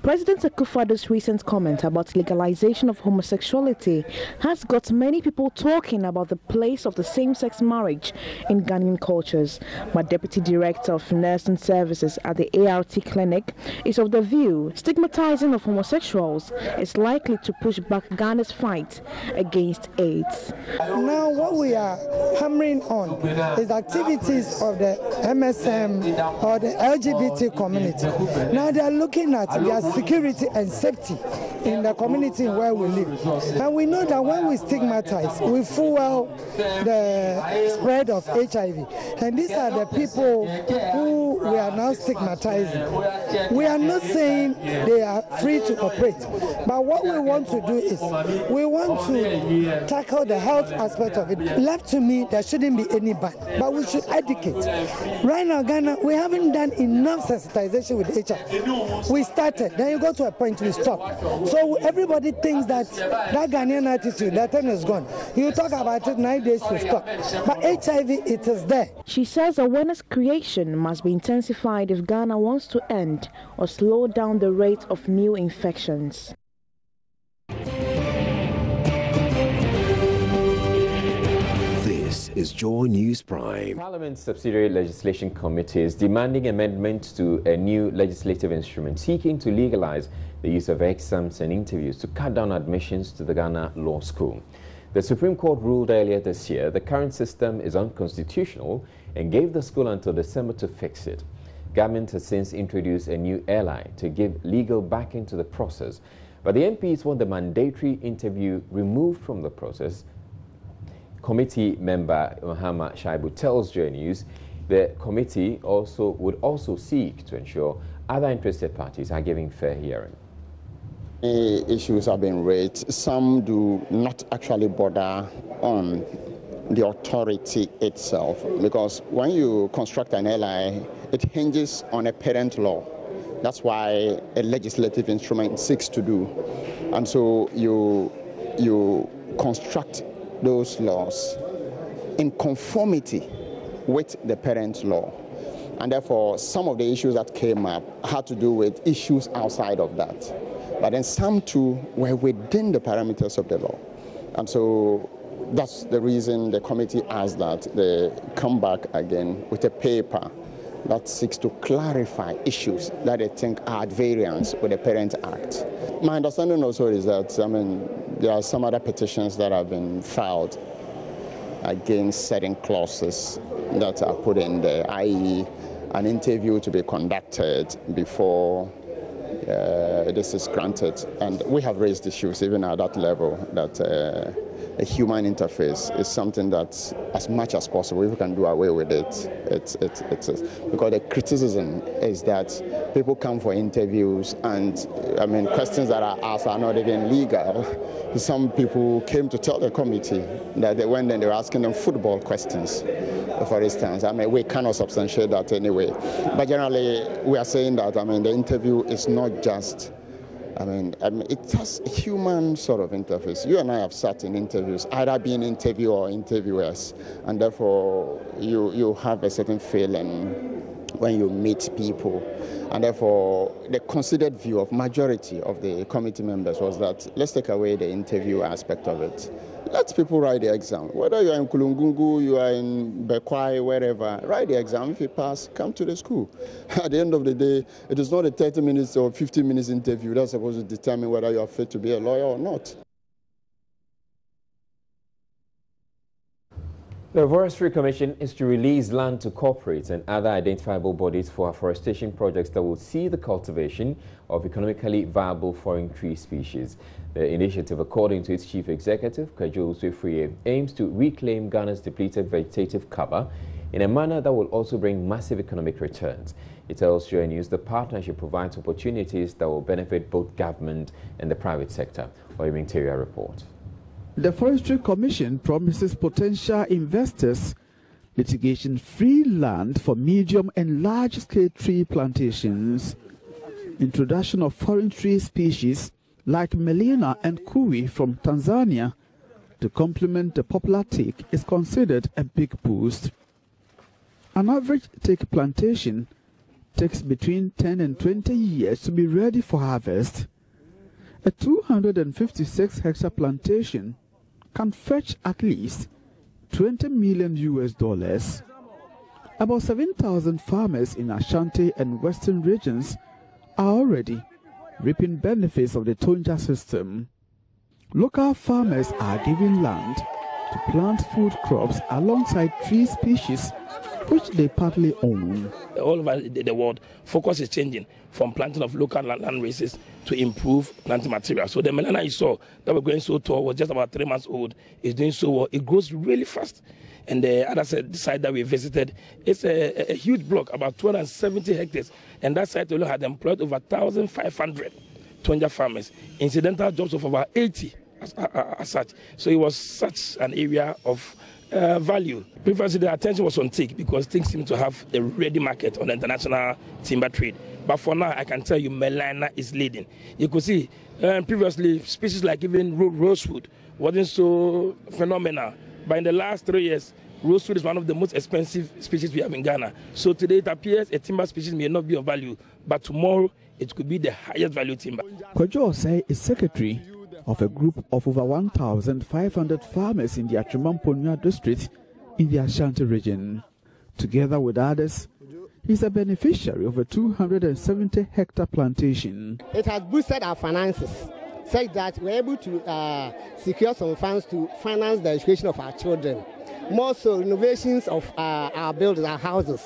[SPEAKER 6] President Akufo-Addo's recent comment about legalization of homosexuality has got many people talking about the place of the same-sex marriage in Ghanaian cultures. But Deputy Director of Nursing Services at the ART Clinic is of the view stigmatizing of homosexuals is likely to push back Ghana's fight against AIDS.
[SPEAKER 13] Now what we are hammering on is activities of the MSM or the LGBT community. Now they are looking at their security and safety in the community where we live. And we know that when we stigmatize, we fuel the spread of HIV. And these are the people who we are now stigmatizing. We are not saying they are free to operate, but what we want to do is we want to tackle the health aspect of it. Left to me, there shouldn't be any ban, but we should educate. Right now, Ghana, we haven't done enough sensitization with HIV. We started, then you go to a point we stop. So everybody thinks that Ghanaian attitude, that thing is gone. You talk about it 9 days to stop. But HIV, it is there.
[SPEAKER 6] She says awareness creation must be intensified if Ghana wants to end or slow down the rate of new infections.
[SPEAKER 8] This is Joy News Prime.
[SPEAKER 1] Parliament's Subsidiary Legislation Committee is demanding amendments to a new legislative instrument seeking to legalize the use of exams and interviews to cut down admissions to the Ghana Law School. The Supreme Court ruled earlier this year the current system is unconstitutional and gave the school until December to fix it. Government has since introduced a new airline to give legal backing to the process, but the MPs want the mandatory interview removed from the process. Committee member Muhammad Shaibu tells Joy News the committee would also seek to ensure other interested parties are given fair hearing.
[SPEAKER 14] Issues have been raised. Some do not actually bother on the authority itself, because when you construct an airline, it hinges on a parent law. That's why a legislative instrument seeks to do. And so you construct those laws in conformity with the parent law. And therefore, some of the issues that came up had to do with issues outside of that. But then some too were within the parameters of the law. And so that's the reason the committee asked that they come back again with a paper that seeks to clarify issues that they think are at variance with the Parent Act. My understanding also is that, there are some other petitions that have been filed against certain clauses that are put in there, i.e. an interview to be conducted before this is granted. And we have raised issues even at that level that a human interface is something that, as much as possible, if we can do away with it, it's because the criticism is that people come for interviews and questions that are asked are not even legal. Some people came to tell the committee that they went and they were asking them football questions, for instance. We cannot substantiate that anyway. But generally, we are saying that the interview is not just it has a human sort of interface. You and I have sat in interviews, either being interviewed or interviewers, and therefore you have a certain feeling when you meet people. And therefore, the considered view of majority of the committee members was that let's take away the interview aspect of it. Let people write the exam. Whether you are in Kulungungu, you are in Bekwai, wherever, write the exam. If you pass, come to the school. At the end of the day, it is not a 30 minutes or 50 minutes interview that's supposed to determine whether you are fit to be a lawyer or not.
[SPEAKER 1] The Forestry Commission is to release land to corporates and other identifiable bodies for afforestation projects that will see the cultivation of economically viable foreign tree species. The initiative, according to its chief executive, Kwadwo Osifriye, aims to reclaim Ghana's depleted vegetative cover in a manner that will also bring massive economic returns. It tells Joy News the partnership provides opportunities that will benefit both government and the private sector. Oyeming report.
[SPEAKER 9] The Forestry Commission promises potential investors litigation-free land for medium and large-scale tree plantations. Introduction of foreign tree species like Melina and Kui from Tanzania to complement the popular teak is considered a big boost. An average teak plantation takes between 10 and 20 years to be ready for harvest. A 256-hectare plantation can fetch at least $20 million. About 7,000 farmers in Ashanti and Western regions are already reaping benefits of the Tonja system. Local farmers are given land to plant food crops alongside tree species which they partly own.
[SPEAKER 10] All over the world, focus is changing from planting of local land races to improve planting material. So the melena you saw that were growing so tall was just about 3 months old. It's doing so well. It grows really fast. And the other side that we visited, it's a huge block, about 270 hectares. And that site alone had employed over 1,500 Tonja farmers. Incidental jobs of about 80 as such. So it was such an area of value. Previously, the attention was on teak because teak seemed to have a ready market on the international timber trade. But for now, I can tell you, melena is leading. You could see previously species like even rosewood wasn't so phenomenal. But in the last 3 years, rosewood is one of the most expensive species we have in Ghana. So today it appears a timber species may not be of value, but tomorrow it could be the highest value timber.
[SPEAKER 9] Kwadwo Osei is secretary of a group of over 1,500 farmers in the Atrimamponua district in the Ashanti region. Together with others, he is a beneficiary of a 270-hectare plantation.
[SPEAKER 12] It has boosted our finances, such that we're able to secure some funds to finance the education of our children. More so, renovations of our buildings, our houses,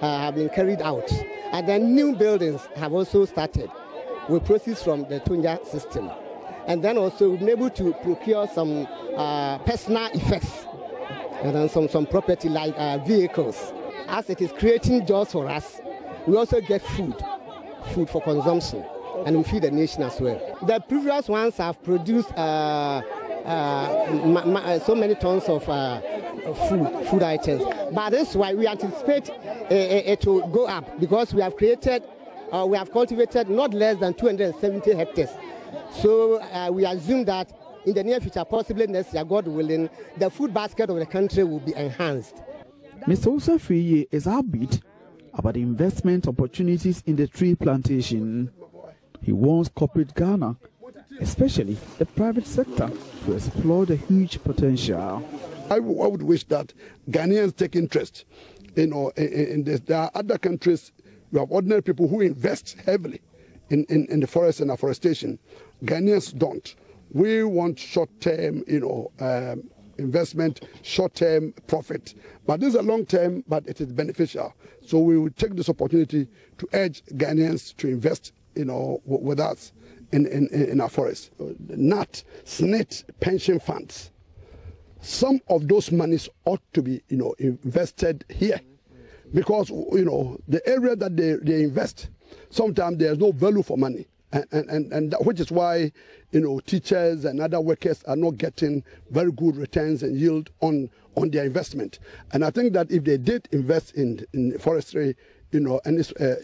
[SPEAKER 12] have been carried out. And then new buildings have also started with proceeds from the Tonja system. And then also we've been able to procure some personal effects and then some property like vehicles. As it is creating jobs for us, we also get food for consumption, and we feed the nation as well. The previous ones have produced so many tons of food items, but that's why we anticipate it will go up because we have cultivated not less than 270 hectares. So we assume that in the near future, possibly next year, God willing, the food basket of the country will be enhanced.
[SPEAKER 9] Mr. Osifriye is upbeat about the investment opportunities in the tree plantation. He wants corporate Ghana, especially the private sector, to explore the huge potential.
[SPEAKER 16] I would wish that Ghanaians take interest in this. There are other countries, you have ordinary people who invest heavily in the forest and afforestation. Ghanaians don't. We want short-term, investment, short-term profit. But this is a long-term, but it is beneficial. So we will take this opportunity to urge Ghanaians to invest, with us in our forests. NAT, SNIT, pension funds. Some of those monies ought to be, invested here, because the area that they invest, sometimes there's no value for money. And that, which is why teachers and other workers are not getting very good returns and yield on their investment. And I think that if they did invest in forestry, and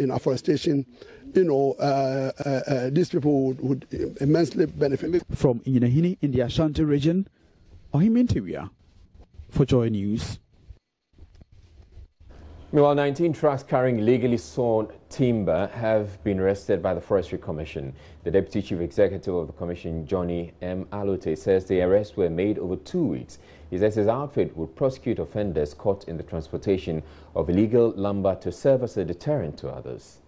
[SPEAKER 16] in afforestation, these people would immensely benefit.
[SPEAKER 9] From Inyanahini in the Ashanti region, Oyeming for Joy News.
[SPEAKER 1] Meanwhile, 19 trucks carrying illegally sawn timber have been arrested by the Forestry Commission. The Deputy Chief Executive of the Commission, Johnny M. Alote, says the arrests were made over 2 weeks. He says his outfit would prosecute offenders caught in the transportation of illegal lumber to serve as a deterrent to others.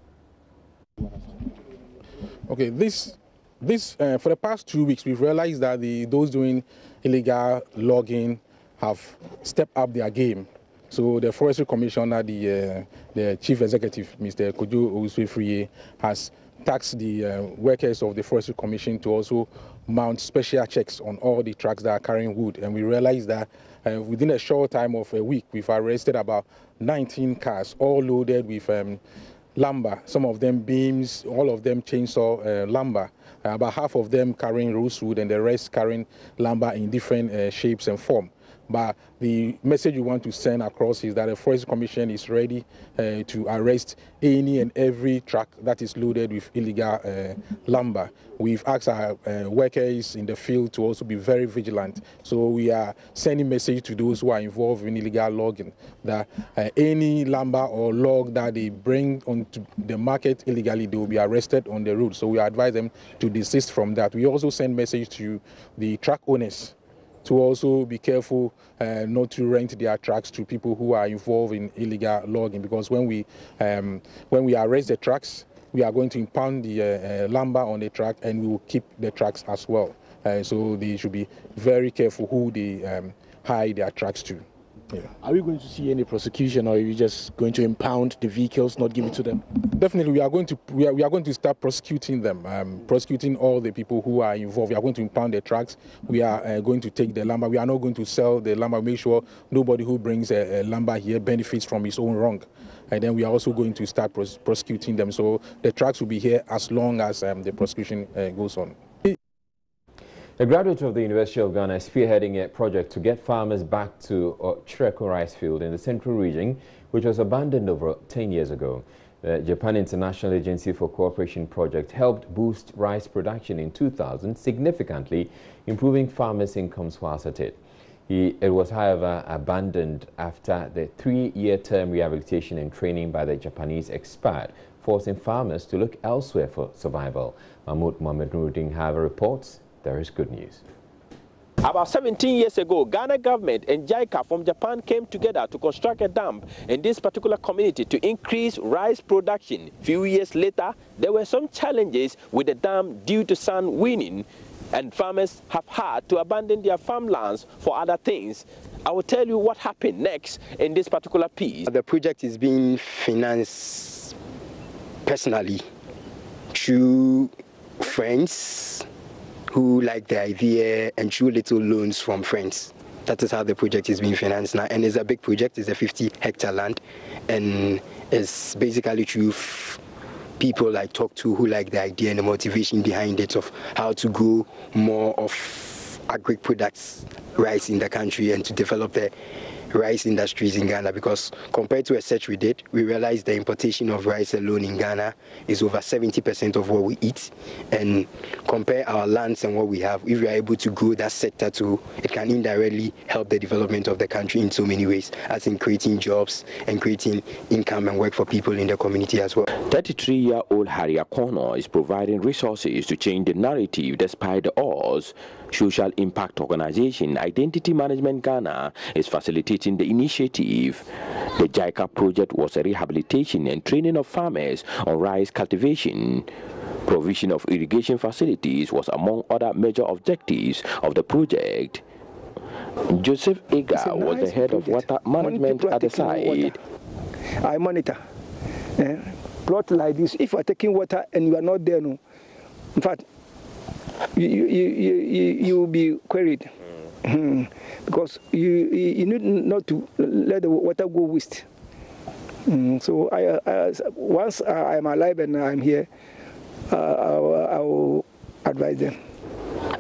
[SPEAKER 25] Okay, this for the past 2 weeks, we've realized that those doing illegal logging
[SPEAKER 11] have stepped up their game. So the Forestry Commissioner, the Chief Executive, Mr. Kojo Owusu-Friye, has tasked the workers of the Forestry Commission to also mount special checks on all the trucks that are carrying wood. And we realized that within a short time of a week, we've arrested about 19 cars, all loaded with lumber, some of them beams, all of them chainsaw lumber, about half of them carrying rosewood and the rest carrying lumber in different shapes and form. But the message we want to send across is that the Forestry Commission is ready to arrest any and every truck that is loaded with illegal lumber. We've asked our workers in the field to also be very vigilant. So we are sending message to those who are involved in illegal logging that any lumber or log that they bring onto the market illegally, they will be arrested on the road. So we advise them to desist from that. We also send message to the truck owners to also be careful not to rent their trucks to people who are involved in illegal logging, because when we arrest the trucks, we are going to impound the lumber on the truck and we will keep the trucks as well. So they should be very careful who they hire their trucks to. Yeah.
[SPEAKER 15] Are we going to see any prosecution, or are you just going to impound the vehicles, not give it to them?
[SPEAKER 11] Definitely, we are going to start prosecuting them, prosecuting all the people who are involved. We are going to impound the trucks. We are going to take the lumber. We are not going to sell the lumber. Make sure nobody who brings a lumber here benefits from his own wrong. And then we are also going to start prosecuting them. So the trucks will be here as long as the prosecution goes on.
[SPEAKER 1] A graduate of the University of Ghana is spearheading a project to get farmers back to Chereko rice field in the central region, which was abandoned over 10 years ago. The Japan International Agency for Cooperation project helped boost rice production in 2000, significantly improving farmers' incomes whilst at it. It was, however, abandoned after the 3-year term rehabilitation and training by the Japanese expired, forcing farmers to look elsewhere for survival. Mahmoud Mohamed Nuruddin, however, reports there is good news.
[SPEAKER 17] About 17 years ago, Ghana government and JICA from Japan came together to construct a dam in this particular community to increase rice production. Few years later, there were some challenges with the dam due to sand winning, and farmers have had to abandon their farmlands for other things. I will tell you what happened next in this particular piece.
[SPEAKER 18] The project is being financed personally through friends who like the idea and through little loans from friends. That is how the project is being financed now. And it's a big project. It's a 50-hectare land. And it's basically through people I talk to who like the idea and the motivation behind it of how to grow more of agri products, rice in the country, and to develop the rice industries in Ghana, because compared to a search we did, we realized the importation of rice alone in Ghana is over 70% of what we eat. And compare our lands and what we have, if we are able to grow that sector too, it can indirectly help the development of the country in so many ways, as in creating jobs and creating income and work for people in the community as well.
[SPEAKER 17] 33-year-old Harry Akono is providing resources to change the narrative despite the odds. Social Impact Organization Identity Management Ghana is facilitating the initiative. The JICA project was a rehabilitation and training of farmers on rice cultivation. Provision of irrigation facilities was among other major objectives of the project. Joseph Ega was the head of water management at the site.
[SPEAKER 25] I monitor. Plot like this, if you are taking water and you are not there, no, in fact, you will be queried. Because you need not to let the water go waste. So once I'm alive and I'm here, I will advise them.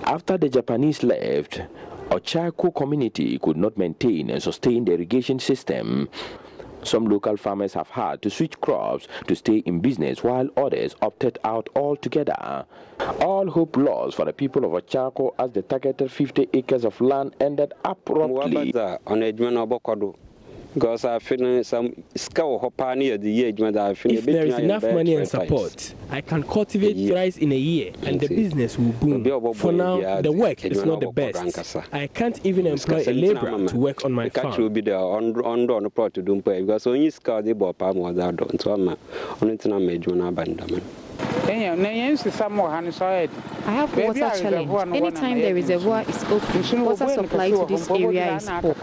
[SPEAKER 17] After the Japanese left, Ochako community could not maintain and sustain the irrigation system. Some local farmers have had to switch crops to stay in business, while others opted out altogether. All hope lost for the people of Ochako as the targeted 50 acres of land ended abruptly.
[SPEAKER 26] Because I feel some skill if
[SPEAKER 27] there is enough money and support, I can cultivate rice in a year and the business will boom. For now, the work is not the best. I can't even employ a laborer to work on my farm.
[SPEAKER 26] Will be there on the plot to do because when you scout the ball,
[SPEAKER 4] I
[SPEAKER 19] have a water challenge. Anytime the reservoir is open, water supply to this area is poor.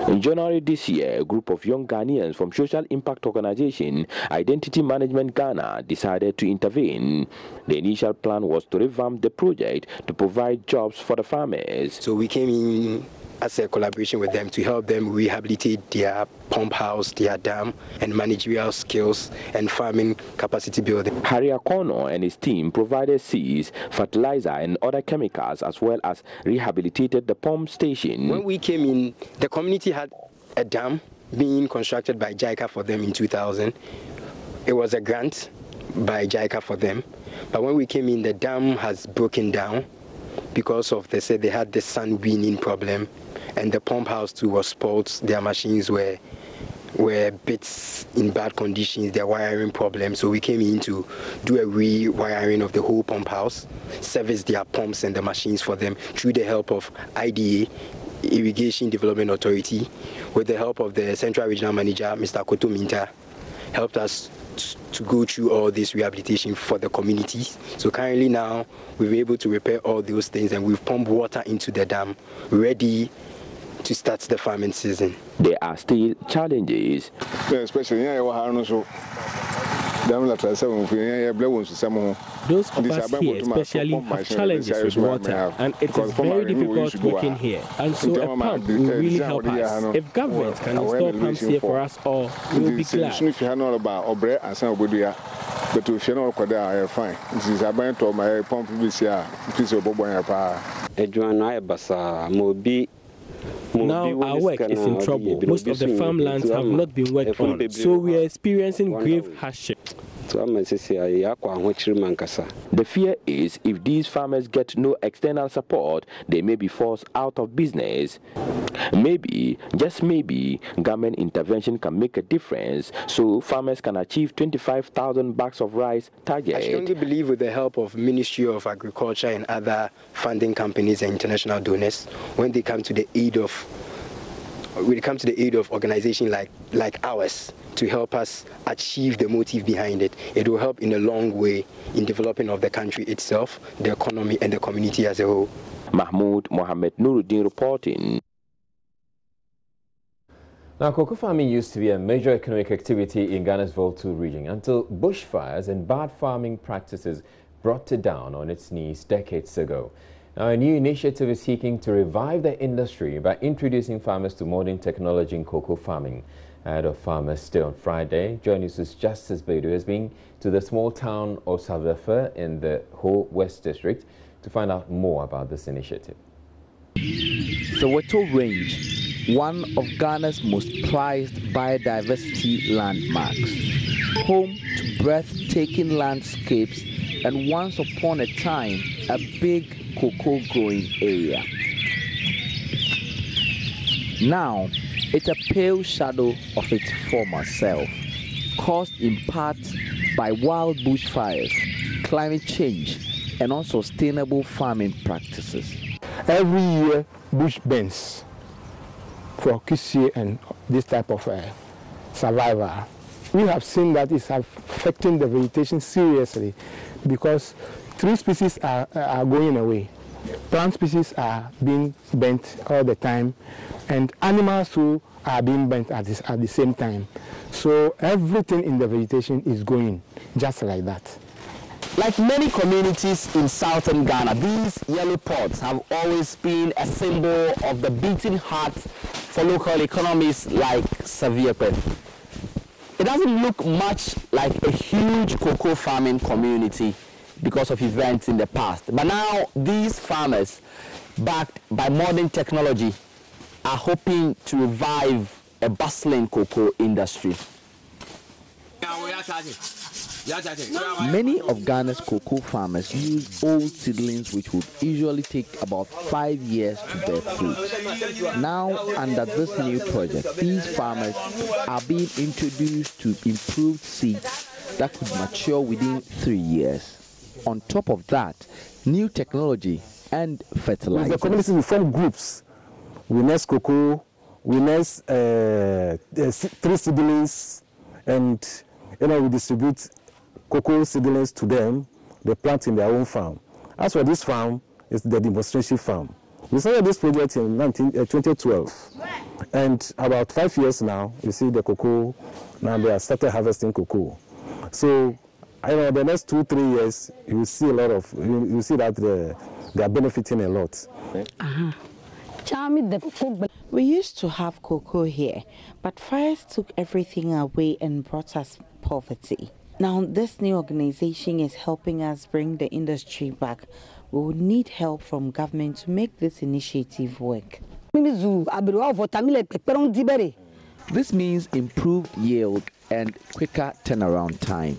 [SPEAKER 17] In January this year, a group of young Ghanaians from social impact organization Identity Management Ghana decided to intervene. The initial plan was to revamp the project to provide jobs for the farmers.
[SPEAKER 18] So we came in as a collaboration with them to help them rehabilitate their pump house, their dam, and managerial skills and farming capacity building.
[SPEAKER 17] Harry Akono and his team provided seeds, fertilizer, and other chemicals, as well as rehabilitated the pump station.
[SPEAKER 18] When we came in, the community had a dam being constructed by JICA for them in 2000. It was a grant by JICA for them. But when we came in, the dam has broken down because of, they said they had the sun winning problem, and the pump house too was spoiled. Their machines were bits in bad conditions, their wiring problems. So we came in to do a rewiring of the whole pump house, service their pumps and the machines for them through the help of IDA, Irrigation Development Authority, with the help of the Central Regional Manager, Mr. Koto Minta, helped us to go through all this rehabilitation for the communities. So currently now, we've been able to repair all those things, and we've pumped water into the dam, ready to start the farming season.
[SPEAKER 17] There are still challenges.
[SPEAKER 20] Especially
[SPEAKER 27] those of us here especially have challenges with water, and it is very difficult working here. And so a pump will really help us. If government can install pumps here for us all, we will be glad.
[SPEAKER 20] But if you're not there, fine. This is a band to my pump this year.
[SPEAKER 27] Now our work is in trouble. Most of the farmlands have not been worked on, so we are experiencing grave hardship.
[SPEAKER 17] The fear is if these farmers get no external support, they may be forced out of business. Maybe, just maybe, government intervention can make a difference so farmers can achieve 25,000 bags of rice target.
[SPEAKER 18] I strongly believe with the help of Ministry of Agriculture and other funding companies and international donors, when they come to the aid of organizations like ours to help us achieve the motive behind it, it will help in a long way in developing of the country itself, the economy, and the community as a whole.
[SPEAKER 17] Mahmoud Mohammed Nuruddin reporting.
[SPEAKER 1] Now, cocoa farming used to be a major economic activity in Ghana's Volta region until bushfires and bad farming practices brought it down on its knees decades ago. Now, a new initiative is seeking to revive the industry by introducing farmers to modern technology in cocoa farming. Ahead of Farmers' Day on Friday, Joy News' Justice Bedu has been to the small town of Salvefa in the Ho West District to find out more about this initiative.
[SPEAKER 21] Soweto Range, one of Ghana's most prized biodiversity landmarks, home to breathtaking landscapes and once upon a time a big cocoa growing area. Now, it's a pale shadow of its former self, caused in part by wild bushfires, climate change, and unsustainable farming practices.
[SPEAKER 22] Every year, bush burns for Kishie and this type of survival. We have seen that it's affecting the vegetation seriously because tree species are going away. Plant species are being burnt all the time, and animals too are being burnt at the same time. So everything in the vegetation is going just like that.
[SPEAKER 21] Like many communities in southern Ghana, these yellow pods have always been a symbol of the beating heart for local economies like Saviepe. It doesn't look much like a huge cocoa farming community because of events in the past. But now these farmers, backed by modern technology, are hoping to revive a bustling cocoa industry. Many of Ghana's cocoa farmers use old seedlings which would usually take about 5 years to bear fruit. Now, under this new project, these farmers are being introduced to improved seeds that could mature within 3 years. On top of that, new technology and fertilizer.
[SPEAKER 22] The communities will form groups. We nest cocoa, we nest 3 seedlings, and
[SPEAKER 2] we distribute cocoa seedlings to them. They plant in their own farm. As for this farm, it's the demonstration farm. We started this project in 2012, and about 5 years now, you see the cocoa, now they have started harvesting cocoa. So, the next 2-3 years, you will see a lot of, you see that they are benefiting a lot.
[SPEAKER 3] We used to have cocoa here, but fires took everything away and brought us poverty. Now, this new organization is helping us bring the industry back. We will need help from government to make this initiative work.
[SPEAKER 4] This means improved yield and quicker turnaround time.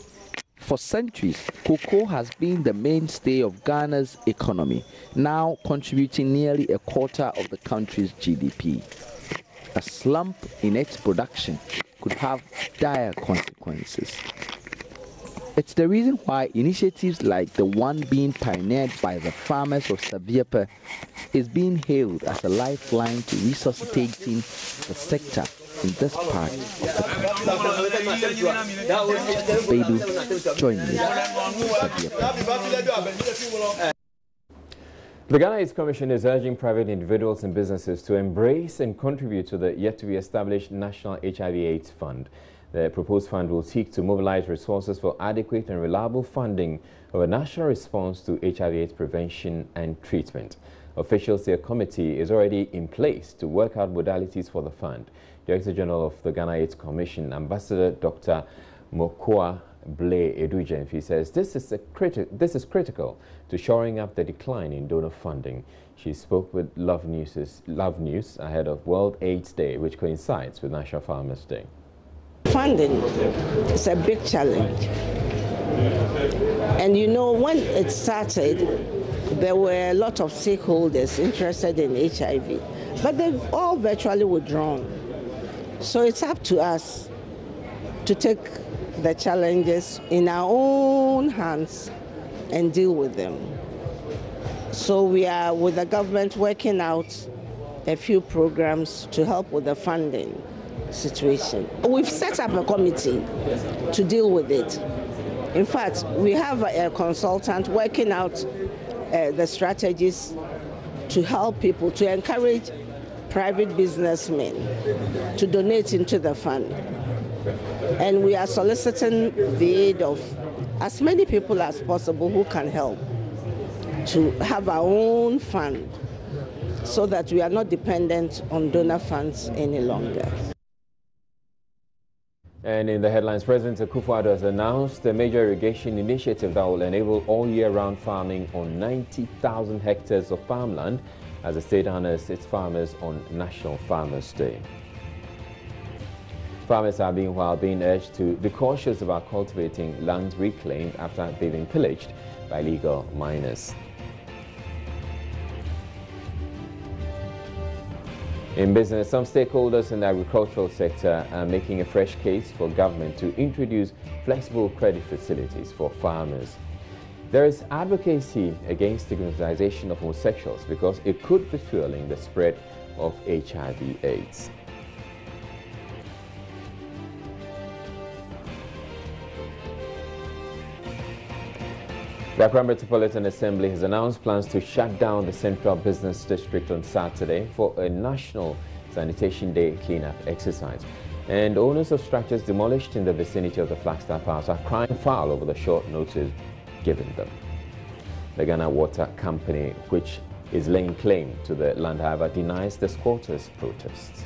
[SPEAKER 4] For centuries, cocoa has been the mainstay of Ghana's economy, now contributing nearly a quarter of the country's GDP. A slump in its production could have dire consequences. It's the reason why initiatives like the one being pioneered by the farmers of Saviepe is being hailed as a lifeline to resuscitating the sector in this part of the country. Beidou, join me.
[SPEAKER 1] The Ghana AIDS Commission is urging private individuals and businesses to embrace and contribute to the yet-to-be-established National HIV/AIDS Fund. The proposed fund will seek to mobilize resources for adequate and reliable funding of a national response to HIV/AIDS prevention and treatment. Officials say a committee is already in place to work out modalities for the fund. Director General of the Ghana AIDS Commission, Ambassador Dr. Mokoa Blay Edujemfi, says this is critical to shoring up the decline in donor funding. She spoke with Love News ahead of World AIDS Day, which coincides with National Farmers' Day.
[SPEAKER 5] Funding is a big challenge. And when it started, there were a lot of stakeholders interested in HIV, but they've all virtually withdrawn. So it's up to us to take the challenges in our own hands and deal with them. So we are with the government working out a few programs to help with the funding situation. We've set up a committee to deal with it. In fact, we have a consultant working out the strategies to help people, to encourage private businessmen to donate into the fund. And we are soliciting the aid of as many people as possible who can help to have our own fund so that we are not dependent on donor funds any longer.
[SPEAKER 1] And in the headlines, President Akufo-Addo has announced a major irrigation initiative that will enable all year-round farming on 90,000 hectares of farmland as the state honors its farmers on National Farmers' Day. Farmers are being urged to be cautious about cultivating land reclaimed after they've been pillaged by illegal miners. In business, some stakeholders in the agricultural sector are making a fresh case for government to introduce flexible credit facilities for farmers. There is advocacy against stigmatization of homosexuals because it could be fueling the spread of HIV/AIDS. The Accra Metropolitan Assembly has announced plans to shut down the Central Business District on Saturday for a National Sanitation Day cleanup exercise. And owners of structures demolished in the vicinity of the Flagship House are crying foul over the short notice given them. The Ghana Water Company, which is laying claim to the land, however, denies the squatters' protests.